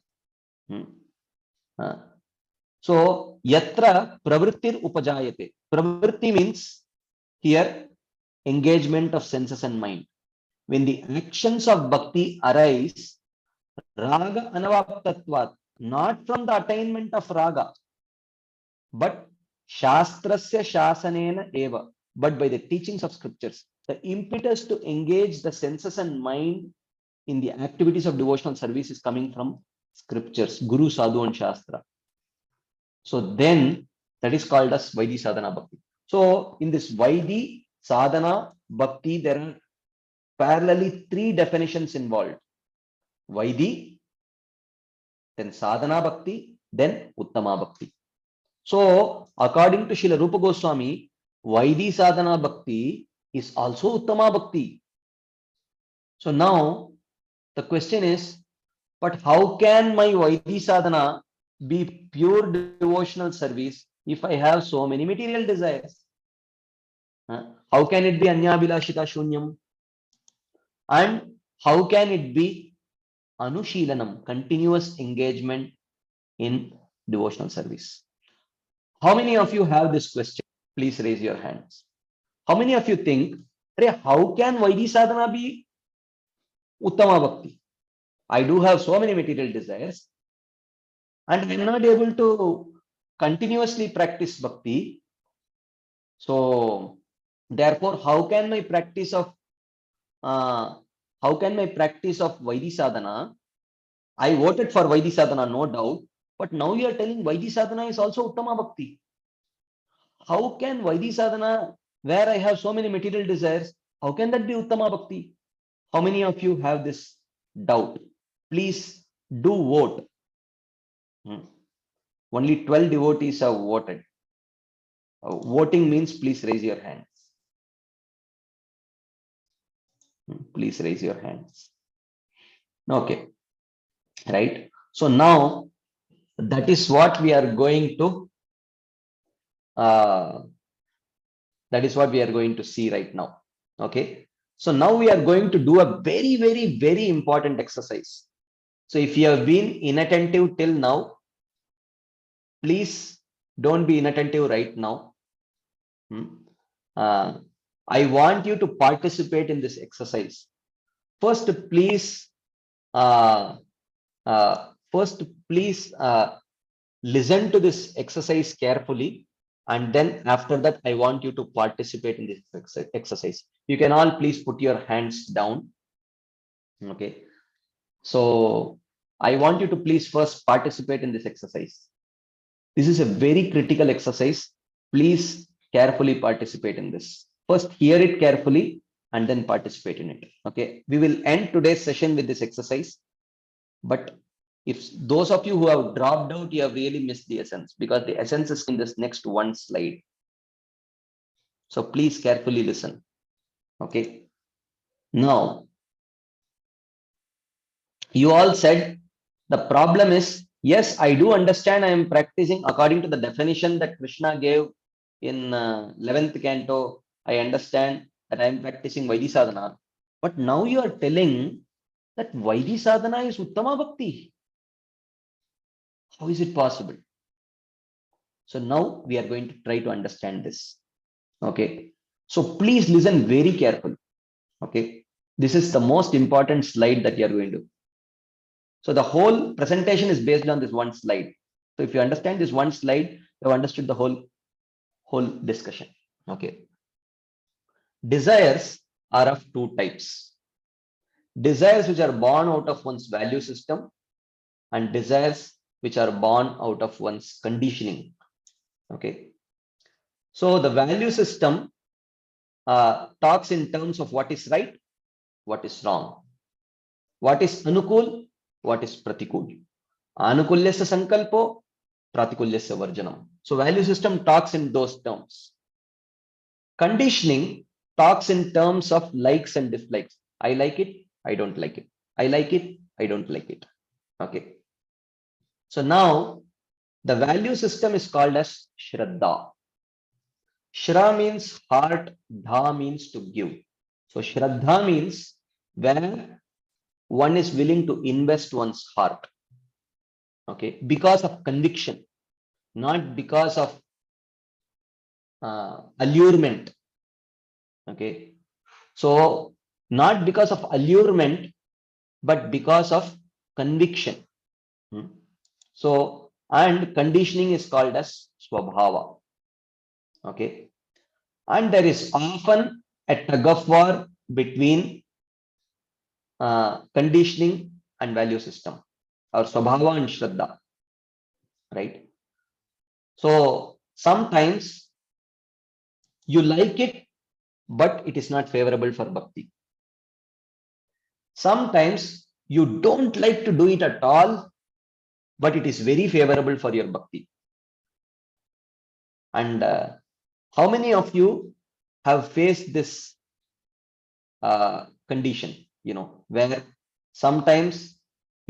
So, Yatra Pravrittir Upajayate. Pravritti means here engagement of senses and mind. When the actions of bhakti arise, Raga Anavaptatvat, not from the attainment of Raga, but Shastrasya Shasanena Eva, but by the teachings of scriptures. The impetus to engage the senses and mind in the activities of devotional service is coming from scriptures, Guru, Sadhu, and Shastra. So then that is called as Vaidhi Sadhana Bhakti. So in this Vaidhi Sadhana Bhakti, there are parallelly three definitions involved. Vaidhi, then Sadhana Bhakti, then Uttama Bhakti. So according to Srila Rupa Goswami, Vaidhi Sadhana Bhakti is also Uttama Bhakti. So now the question is, But how can my Vaidhi sadhana be pure devotional service if I have so many material desires? How can it be Anyabhilashita Shunyam? And how can it be Anushilanam, continuous engagement in devotional service? How many of you have this question? Please raise your hands. How many of you think, how can Vaidhi sadhana be Uttama Bhakti? I do have so many material desires and I'm not able to continuously practice bhakti. So therefore, how can my practice of Vaidhi sadhana? I voted for Vaidhi sadhana, no doubt, but now you are telling Vaidhi sadhana is also Uttama Bhakti. How can Vaidhi sadhana, where I have so many material desires, how can that be Uttama Bhakti? How many of you have this doubt? Please do vote. Only 12 devotees have voted. Voting means please raise your hands. Please raise your hands. Okay. Right. So now that is what we are going to see right now. Okay. So now we are going to do a very, very, very important exercise. So if you have been inattentive till now, please don't be inattentive right now. I want you to participate in this exercise. First, please listen to this exercise carefully, and then after that I want you to participate in this exercise. You can all please put your hands down. Okay, so I want you to please first participate in this exercise. This is a very critical exercise. Please carefully participate in this. First hear it carefully and then participate in it. Okay, we will end today's session with this exercise, but if those of you who have dropped out, you have really missed the essence, because the essence is in this next one slide. So please carefully listen. Okay. Now, you all said the problem is, yes, I do understand I am practicing according to the definition that Krishna gave in 11th canto. I understand that I am practicing Vaidhi sadhana. But now you are telling that Vaidhi sadhana is Uttama Bhakti. How is it possible? So now we are going to try to understand this. Okay. So please listen very carefully. Okay. This is the most important slide that you are going to. So the whole presentation is based on this one slide. So if you understand this one slide, you have understood the whole discussion. Okay. Desires are of two types. Desires which are born out of one's value system, and desires which are born out of one's conditioning. Okay. So the value system talks in terms of what is right, what is wrong, what is anukul, what is pratikul. Anukulyasya sankalpo, pratikulyasya varjanam. So value system talks in those terms. Conditioning talks in terms of likes and dislikes. I like it, I don't like it. I like it, I don't like it. Okay. So now the value system is called as Shraddha. Shra means heart, dha means to give. So Shraddha means where one is willing to invest one's heart. Okay, because of conviction, not because of allurement. Okay, so not because of allurement, but because of conviction. So, and conditioning is called as swabhava. Okay, and there is often a tug of war between conditioning and value system, or swabhava and shraddha, right? So sometimes you like it, but it is not favorable for bhakti. Sometimes you don't like to do it at all, but it is very favorable for your bhakti. And how many of you have faced this condition, where sometimes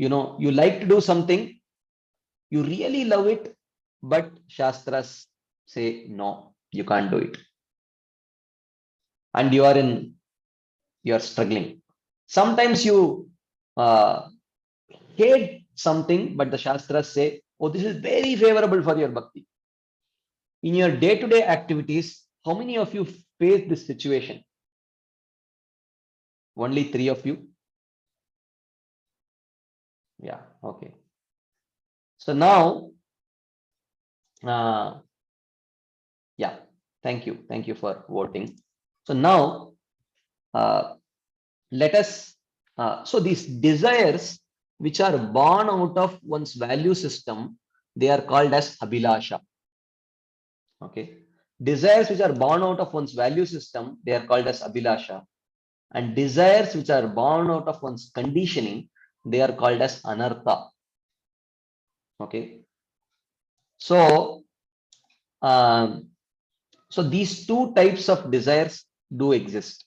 you like to do something, you really love it, but Shastras say, no, you can't do it. And you are struggling. Sometimes you hate something, but the Shastras say, oh, this is very favorable for your bhakti. In your day-to-day activities, how many of you face this situation? Only 3 of you? Yeah, okay. So now, yeah, thank you. Thank you for voting. So now, let us, so these desires which are born out of one's value system, they are called as abhilasha. Okay. Desires which are born out of one's value system, they are called as abhilasha. And desires which are born out of one's conditioning, they are called as anartha. Okay. So, so these two types of desires do exist.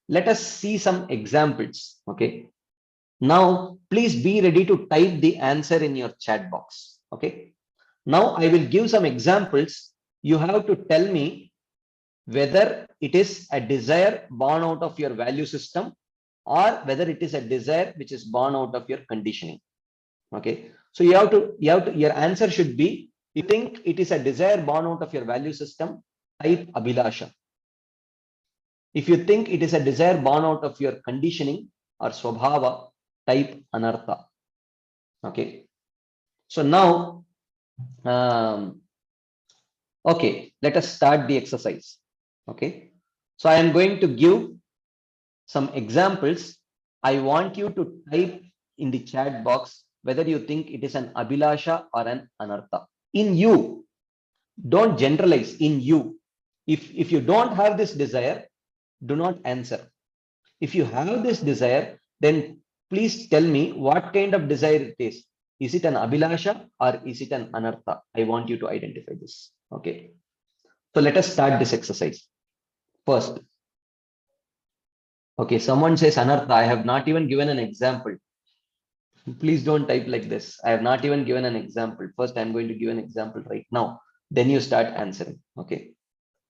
Let us see some examples. Okay. Now, please be ready to type the answer in your chat box. Okay. Now, I will give some examples. You have to tell me whether it is a desire born out of your value system or whether it is a desire which is born out of your conditioning. Okay. So your answer should be, you think it is a desire born out of your value system, type abhilasha. If you think it is a desire born out of your conditioning or swabhava, type anartha. Okay. So now, okay, let us start the exercise. Okay. So I am going to give some examples. I want you to type in the chat box whether you think it is an abhilasha or an anartha. In you, don't generalize. In you, if you don't have this desire, do not answer. If you have this desire, then please tell me what kind of desire it is. Is it an abhilasha or is it an anartha? I want you to identify this. Okay. So let us start this exercise. First, okay, someone says anartha. I have not even given an example. Please don't type like this. I have not even given an example. First, I'm going to give an example right now. Then you start answering. Okay.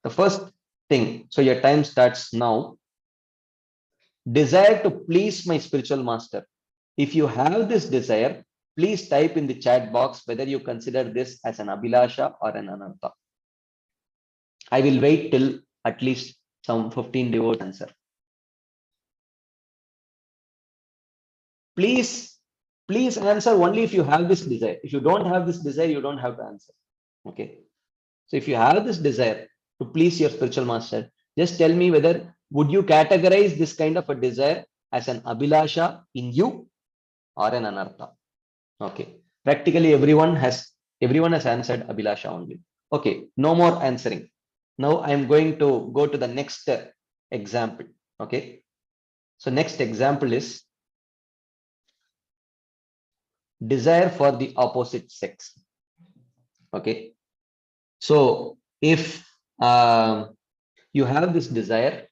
The first thing, so your time starts now. Desire to please my spiritual master. If you have this desire, please type in the chat box whether you consider this as an abhilasha or an anartha. I will wait till at least some 15 devote answer. Please answer only if you have this desire. If you don't have this desire, you don't have to answer. Okay. So if you have this desire to please your spiritual master, just tell me whether would you categorize this kind of a desire as an abhilasha in you or an anartha. Okay. Practically everyone has answered abhilasha only. Okay. No more answering. Now I am going to go to the next example. Okay. So next example is desire for the opposite sex. Okay. So if you have this desire,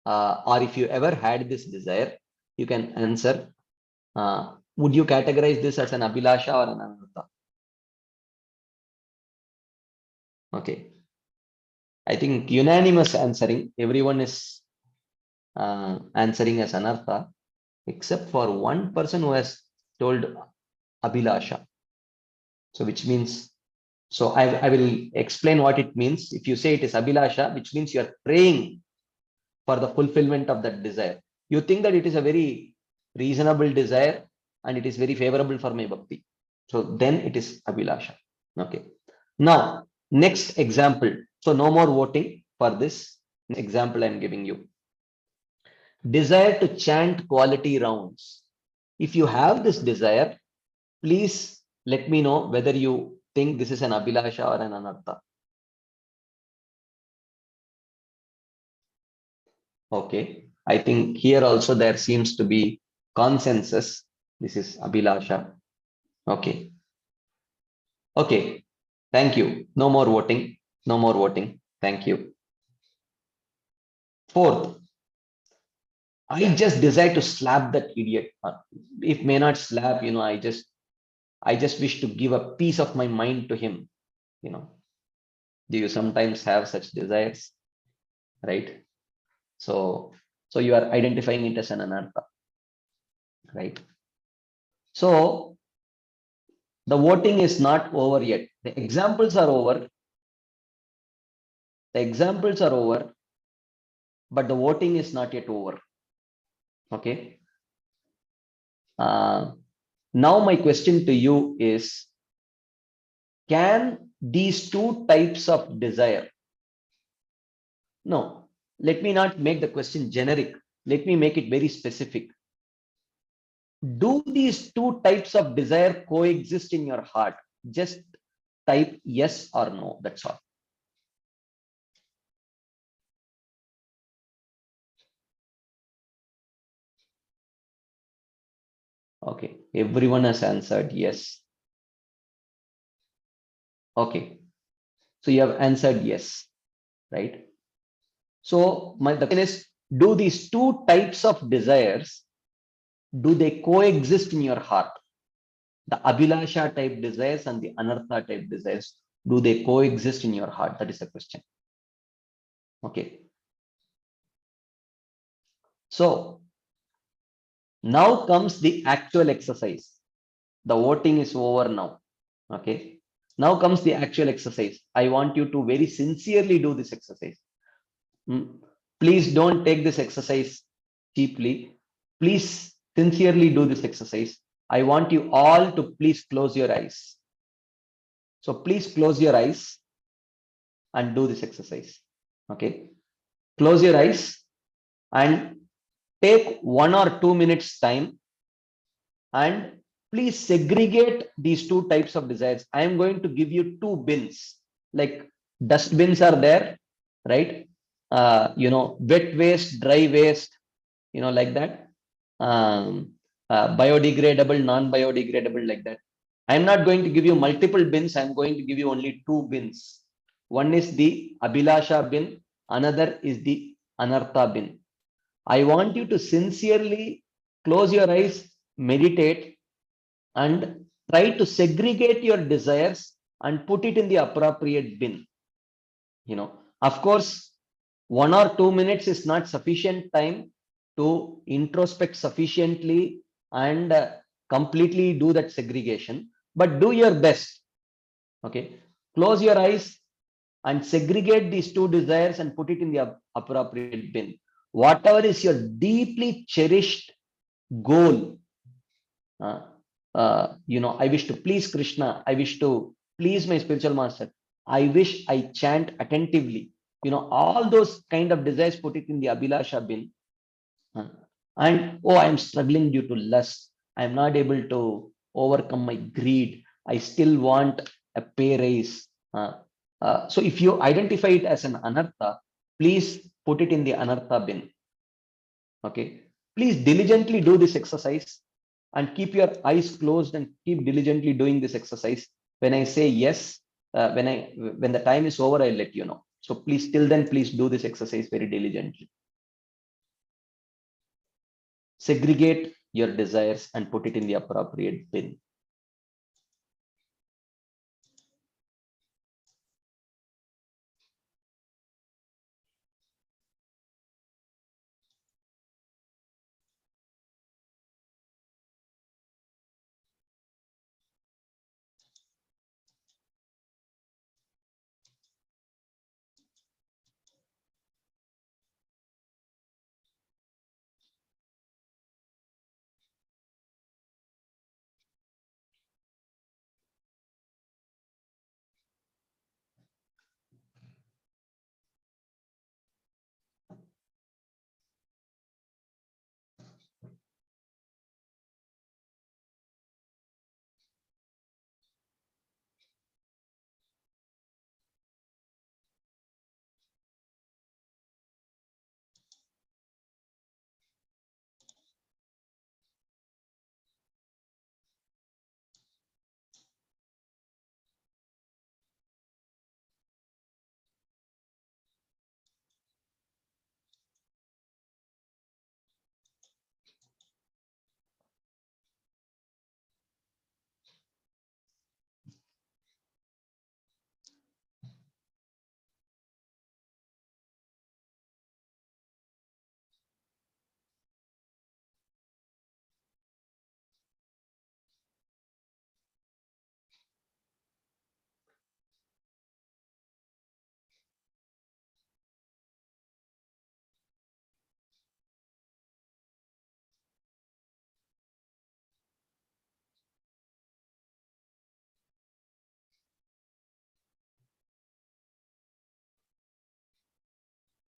or if you ever had this desire, you can answer, would you categorize this as an abhilasha or an anartha? Okay. I think unanimous answering, everyone is answering as anartha, except for one person who has told abhilasha. So which means, so I will explain what it means. If you say it is abhilasha, which means you are praying for the fulfillment of that desire. You think that it is a very reasonable desire and it is very favorable for my bhakti. So then it is abhilasha. Okay. Now, next example. So no more voting for this. Next example I am giving you. Desire to chant quality rounds. If you have this desire, please let me know whether you think this is an abhilasha or an anartha. Okay. I think here also there seems to be consensus. This is abhilasha. Okay. Okay. Thank you. No more voting. No more voting. Thank you. Fourth, I just desire to slap that idiot. If may not slap, I just wish to give a piece of my mind to him. Do you sometimes have such desires, right? So you are identifying it as an anartha, right? So the voting is not over yet. The examples are over. The examples are over, but the voting is not yet over. Okay. Now my question to you is, can these two types of desire, no, let me not make the question generic. Let me make it very specific. Do these two types of desire coexist in your heart? Just type yes or no. That's all. Okay. Everyone has answered yes. Okay. So you have answered yes, right? So the question is, do these two types of desires, do they coexist in your heart? The Abhilasha type desires and the Anartha type desires, do they coexist in your heart? That is the question. Okay. So now comes the actual exercise. The voting is over now. Okay. Now comes the actual exercise. I want you to very sincerely do this exercise. Please don't take this exercise cheaply. Please sincerely do this exercise. I want you all to please close your eyes. So please close your eyes and do this exercise. Okay. Close your eyes and take 1 or 2 minutes time and please segregate these two types of desires. I am going to give you two bins, like dustbins are there, right? Wet waste, dry waste, like that. Biodegradable, non-biodegradable, like that. I'm not going to give you multiple bins. I'm going to give you only two bins. One is the Abhilasha bin, another is the Anartha bin. I want you to sincerely close your eyes, meditate, and try to segregate your desires and put it in the appropriate bin. Of course, 1 or 2 minutes is not sufficient time to introspect sufficiently and completely do that segregation, but do your best. Okay, close your eyes and segregate these two desires and put it in the appropriate bin. Whatever is your deeply cherished goal, I wish to please Krishna, I wish to please my spiritual master, I wish I chant attentively, all those kind of desires, put it in the Abhilasha bin. And I am struggling due to lust, I am not able to overcome my greed, I still want a pay raise. So if you identify it as an anartha, please put it in the anartha bin. Okay, please diligently do this exercise and keep your eyes closed and keep diligently doing this exercise. When I say yes, when the time is over, I'll let you know. So please, till then, please do this exercise very diligently. Segregate your desires and put it in the appropriate bin.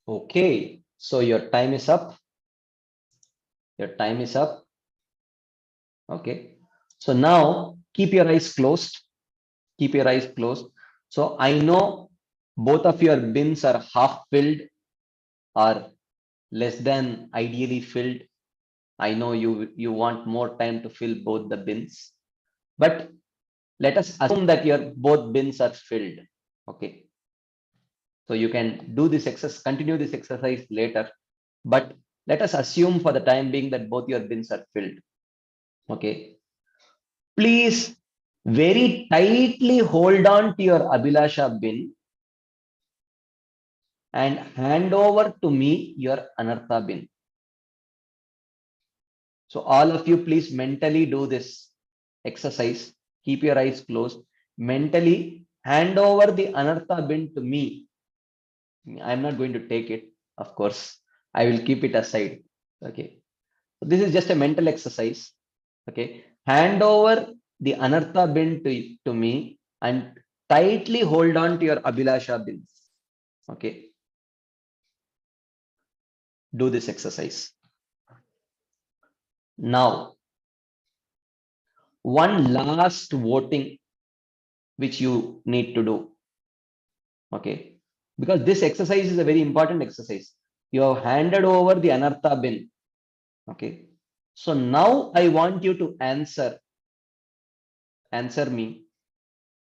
Okay, so your time is up. Your time is up. Okay, so now keep your eyes closed. Keep your eyes closed. So I know both of your bins are half filled or less than ideally filled. I know you want more time to fill both the bins, but let us assume that your both bins are filled. Okay, so you can do this exercise, continue this exercise later, but let us assume for the time being that both your bins are filled. Okay, please very tightly hold on to your Abhilasha bin and hand over to me your Anartha bin. So all of you, please mentally do this exercise. Keep your eyes closed. Mentally hand over the Anartha bin to me. I'm not going to take it, of course. I will keep it aside. Okay. So this is just a mental exercise. Okay. Hand over the Anartha bin to me and tightly hold on to your Abhilasha bins. Okay. Do this exercise. Now, one last voting which you need to do. Okay. Because this exercise is a very important exercise. You have handed over the Anartha bin. Okay. So now I want you to answer me.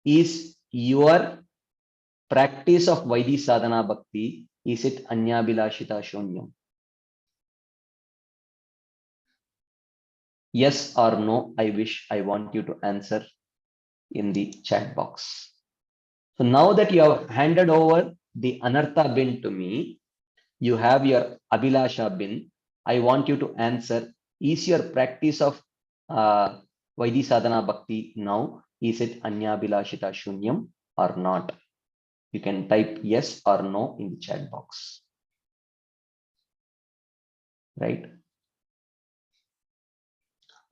Is your practice of Vaidhi Sadhana Bhakti, is it Anyabhilashita Shunyam? Yes or no, I want you to answer in the chat box. So now that you have handed over the Anartha bin to me, you have your Abhilasha bin. I want you to answer, is your practice of Vaidhi Sadhana Bhakti now, is it Anyabhilashita Shunyam or not? You can type yes or no in the chat box. Right?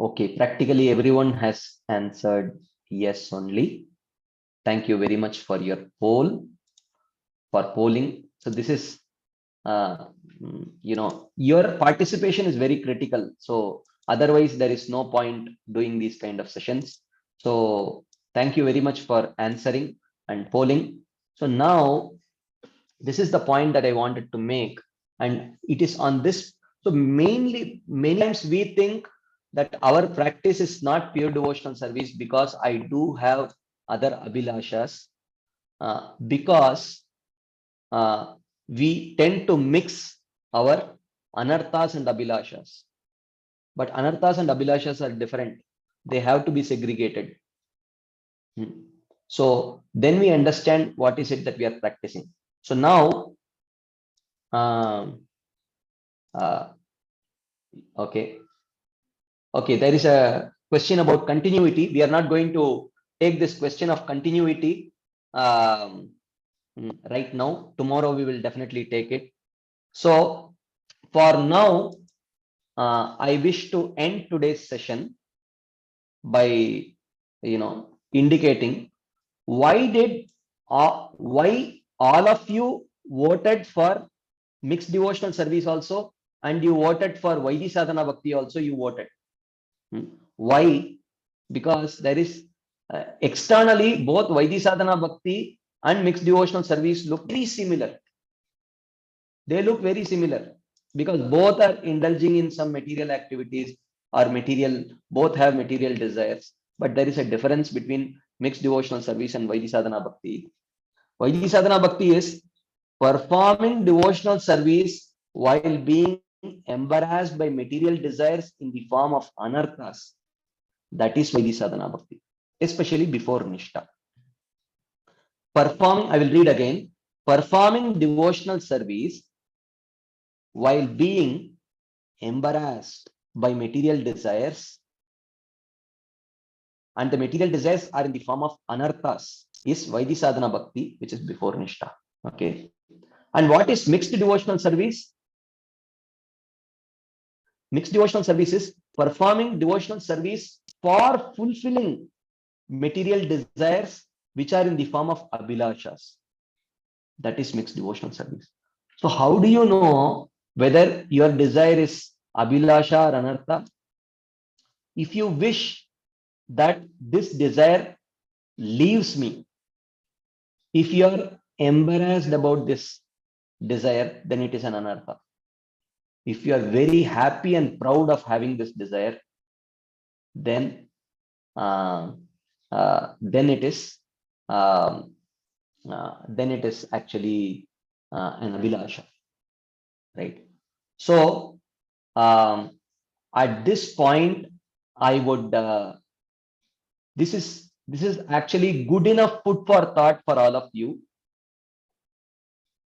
Okay, practically everyone has answered yes only. Thank you very much for your polling. So this is, your participation is very critical. So otherwise there is no point doing these kind of sessions. So thank you very much for answering and polling. So now this is the point that I wanted to make, and it is on this. So mainly, many times we think that our practice is not pure devotional service because I do have other abhilashas, because we tend to mix our anarthas and abhilashas. But anarthas and abhilashas are different. They have to be segregated. So then we understand what is it that we are practicing. So now, okay, there is a question about continuity. We are not going to take this question of continuity right now. Tomorrow we will definitely take it. So for now, I wish to end today's session by indicating why all of you voted for mixed devotional service also, and you voted for Vaidhi Sadhana Bhakti also, you voted. Why? Because there is externally both Vaidhi Sadhana Bhakti and mixed devotional service look very similar. They look very similar because both are indulging in some material activities or both have material desires. But there is a difference between mixed devotional service and Vaidhi Sadhana Bhakti. Vaidhi Sadhana Bhakti is performing devotional service while being embarrassed by material desires in the form of anarthas. That is Vaidhi Sadhana Bhakti, especially before Nishta. I will read again. Performing devotional service while being embarrassed by material desires, and the material desires are in the form of anarthas, is Vaidhi Sadhana Bhakti, which is before Nishta. Okay. And what is mixed devotional service? Mixed devotional service is performing devotional service for fulfilling material desires which are in the form of abhilashas. That is mixed devotional service. So how do you know whether your desire is abhilasha or anartha? If you wish that this desire leaves me, if you are embarrassed about this desire, then it is an anartha. If you are very happy and proud of having this desire, then it is actually an abhilasha, right? So at this point, I would this is actually good enough food for thought for all of you.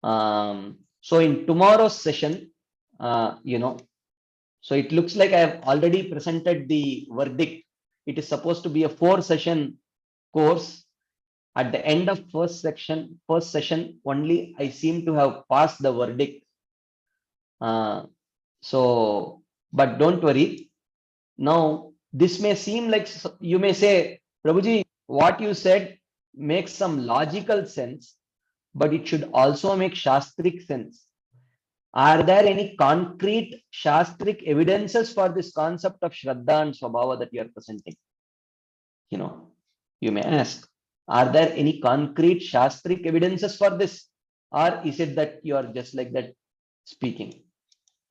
So in tomorrow's session, so it looks like I have already presented the verdict. It is supposed to be a 4-session course. At the end of first session, only I seem to have passed the verdict. So, but don't worry. Now, this may seem like you may say, Prabhuji, what you said makes some logical sense, but it should also make shastric sense. Are there any concrete shastric evidences for this concept of Shraddha and Swabhava that you are presenting? You may ask, are there any concrete shastric evidences for this? Or is it that you are just like that speaking?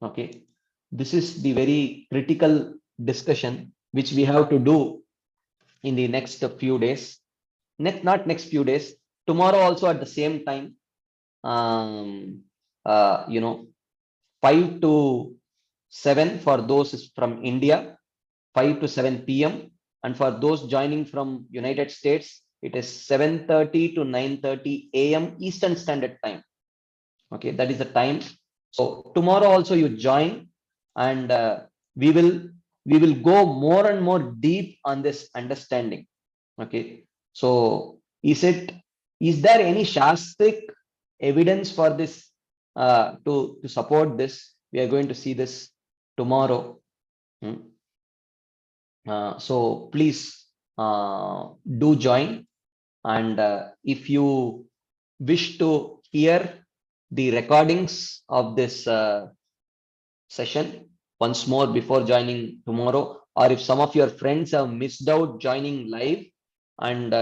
Okay. This is the very critical discussion which we have to do in the next few days. Not next few days, tomorrow also at the same time. 5 to 7 for those from India, 5 to 7 p.m. And for those joining from United States, it is 7:30 to 9:30 a.m. Eastern Standard Time. Okay, that is the time. So tomorrow also you join, and we will go more and more deep on this understanding. Okay, so is there any shastric evidence for this to support this? We are going to see this tomorrow. So please do join, and if you wish to hear the recordings of this session once more before joining tomorrow, or if some of your friends have missed out joining live and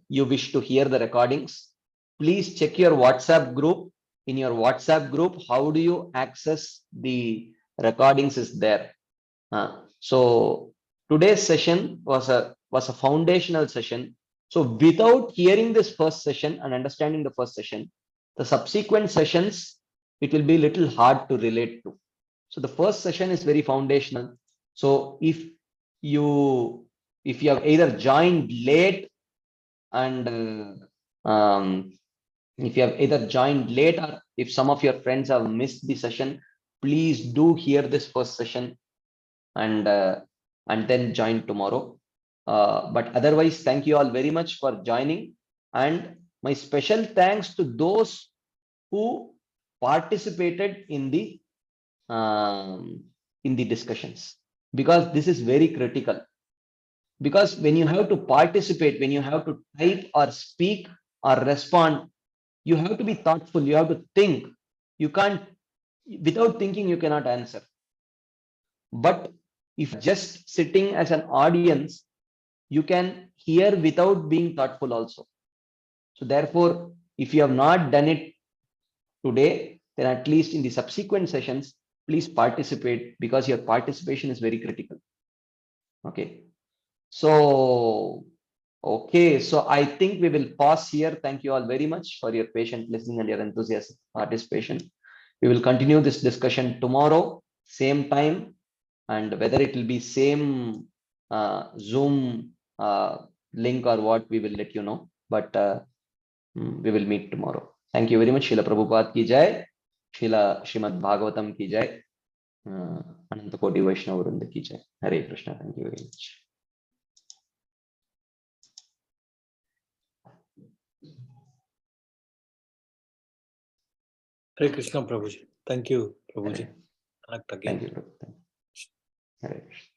you wish to hear the recordings, please check your WhatsApp group. In your WhatsApp group, how do you access the recordings is there. So today's session was a foundational session. So without hearing this first session and understanding the first session, the subsequent sessions, it will be little hard to relate to. So the first session is very foundational. So if you have either joined late and if you have either joined late, or if some of your friends have missed the session, please do hear this first session and then join tomorrow. But otherwise, thank you all very much for joining, and my special thanks to those who participated in the discussions, because this is very critical. Because when you have to participate, when you have to type or speak or respond, you have to be thoughtful, you have to think. You can't, without thinking, you cannot answer. But if just sitting as an audience, you can hear without being thoughtful also. So therefore, if you have not done it today, then at least in the subsequent sessions, please participate, because your participation is very critical. Okay. So, okay. So I think we will pause here. Thank you all very much for your patient listening and your enthusiastic participation. We will continue this discussion tomorrow, same time, and whether it will be same Zoom link or what, we will let you know. But we will meet tomorrow. Thank you very much. Srila Prabhupada ki jai. Srila Srimad Bhagavatam ki jai. Ananta Koti Vaishnava Vrinda ki jai. Hare Krishna. Thank you very much. Hare Krishna, Prabhuji. Thank you, Prabhuji. Thank you, Prabhu. Hare Krishna.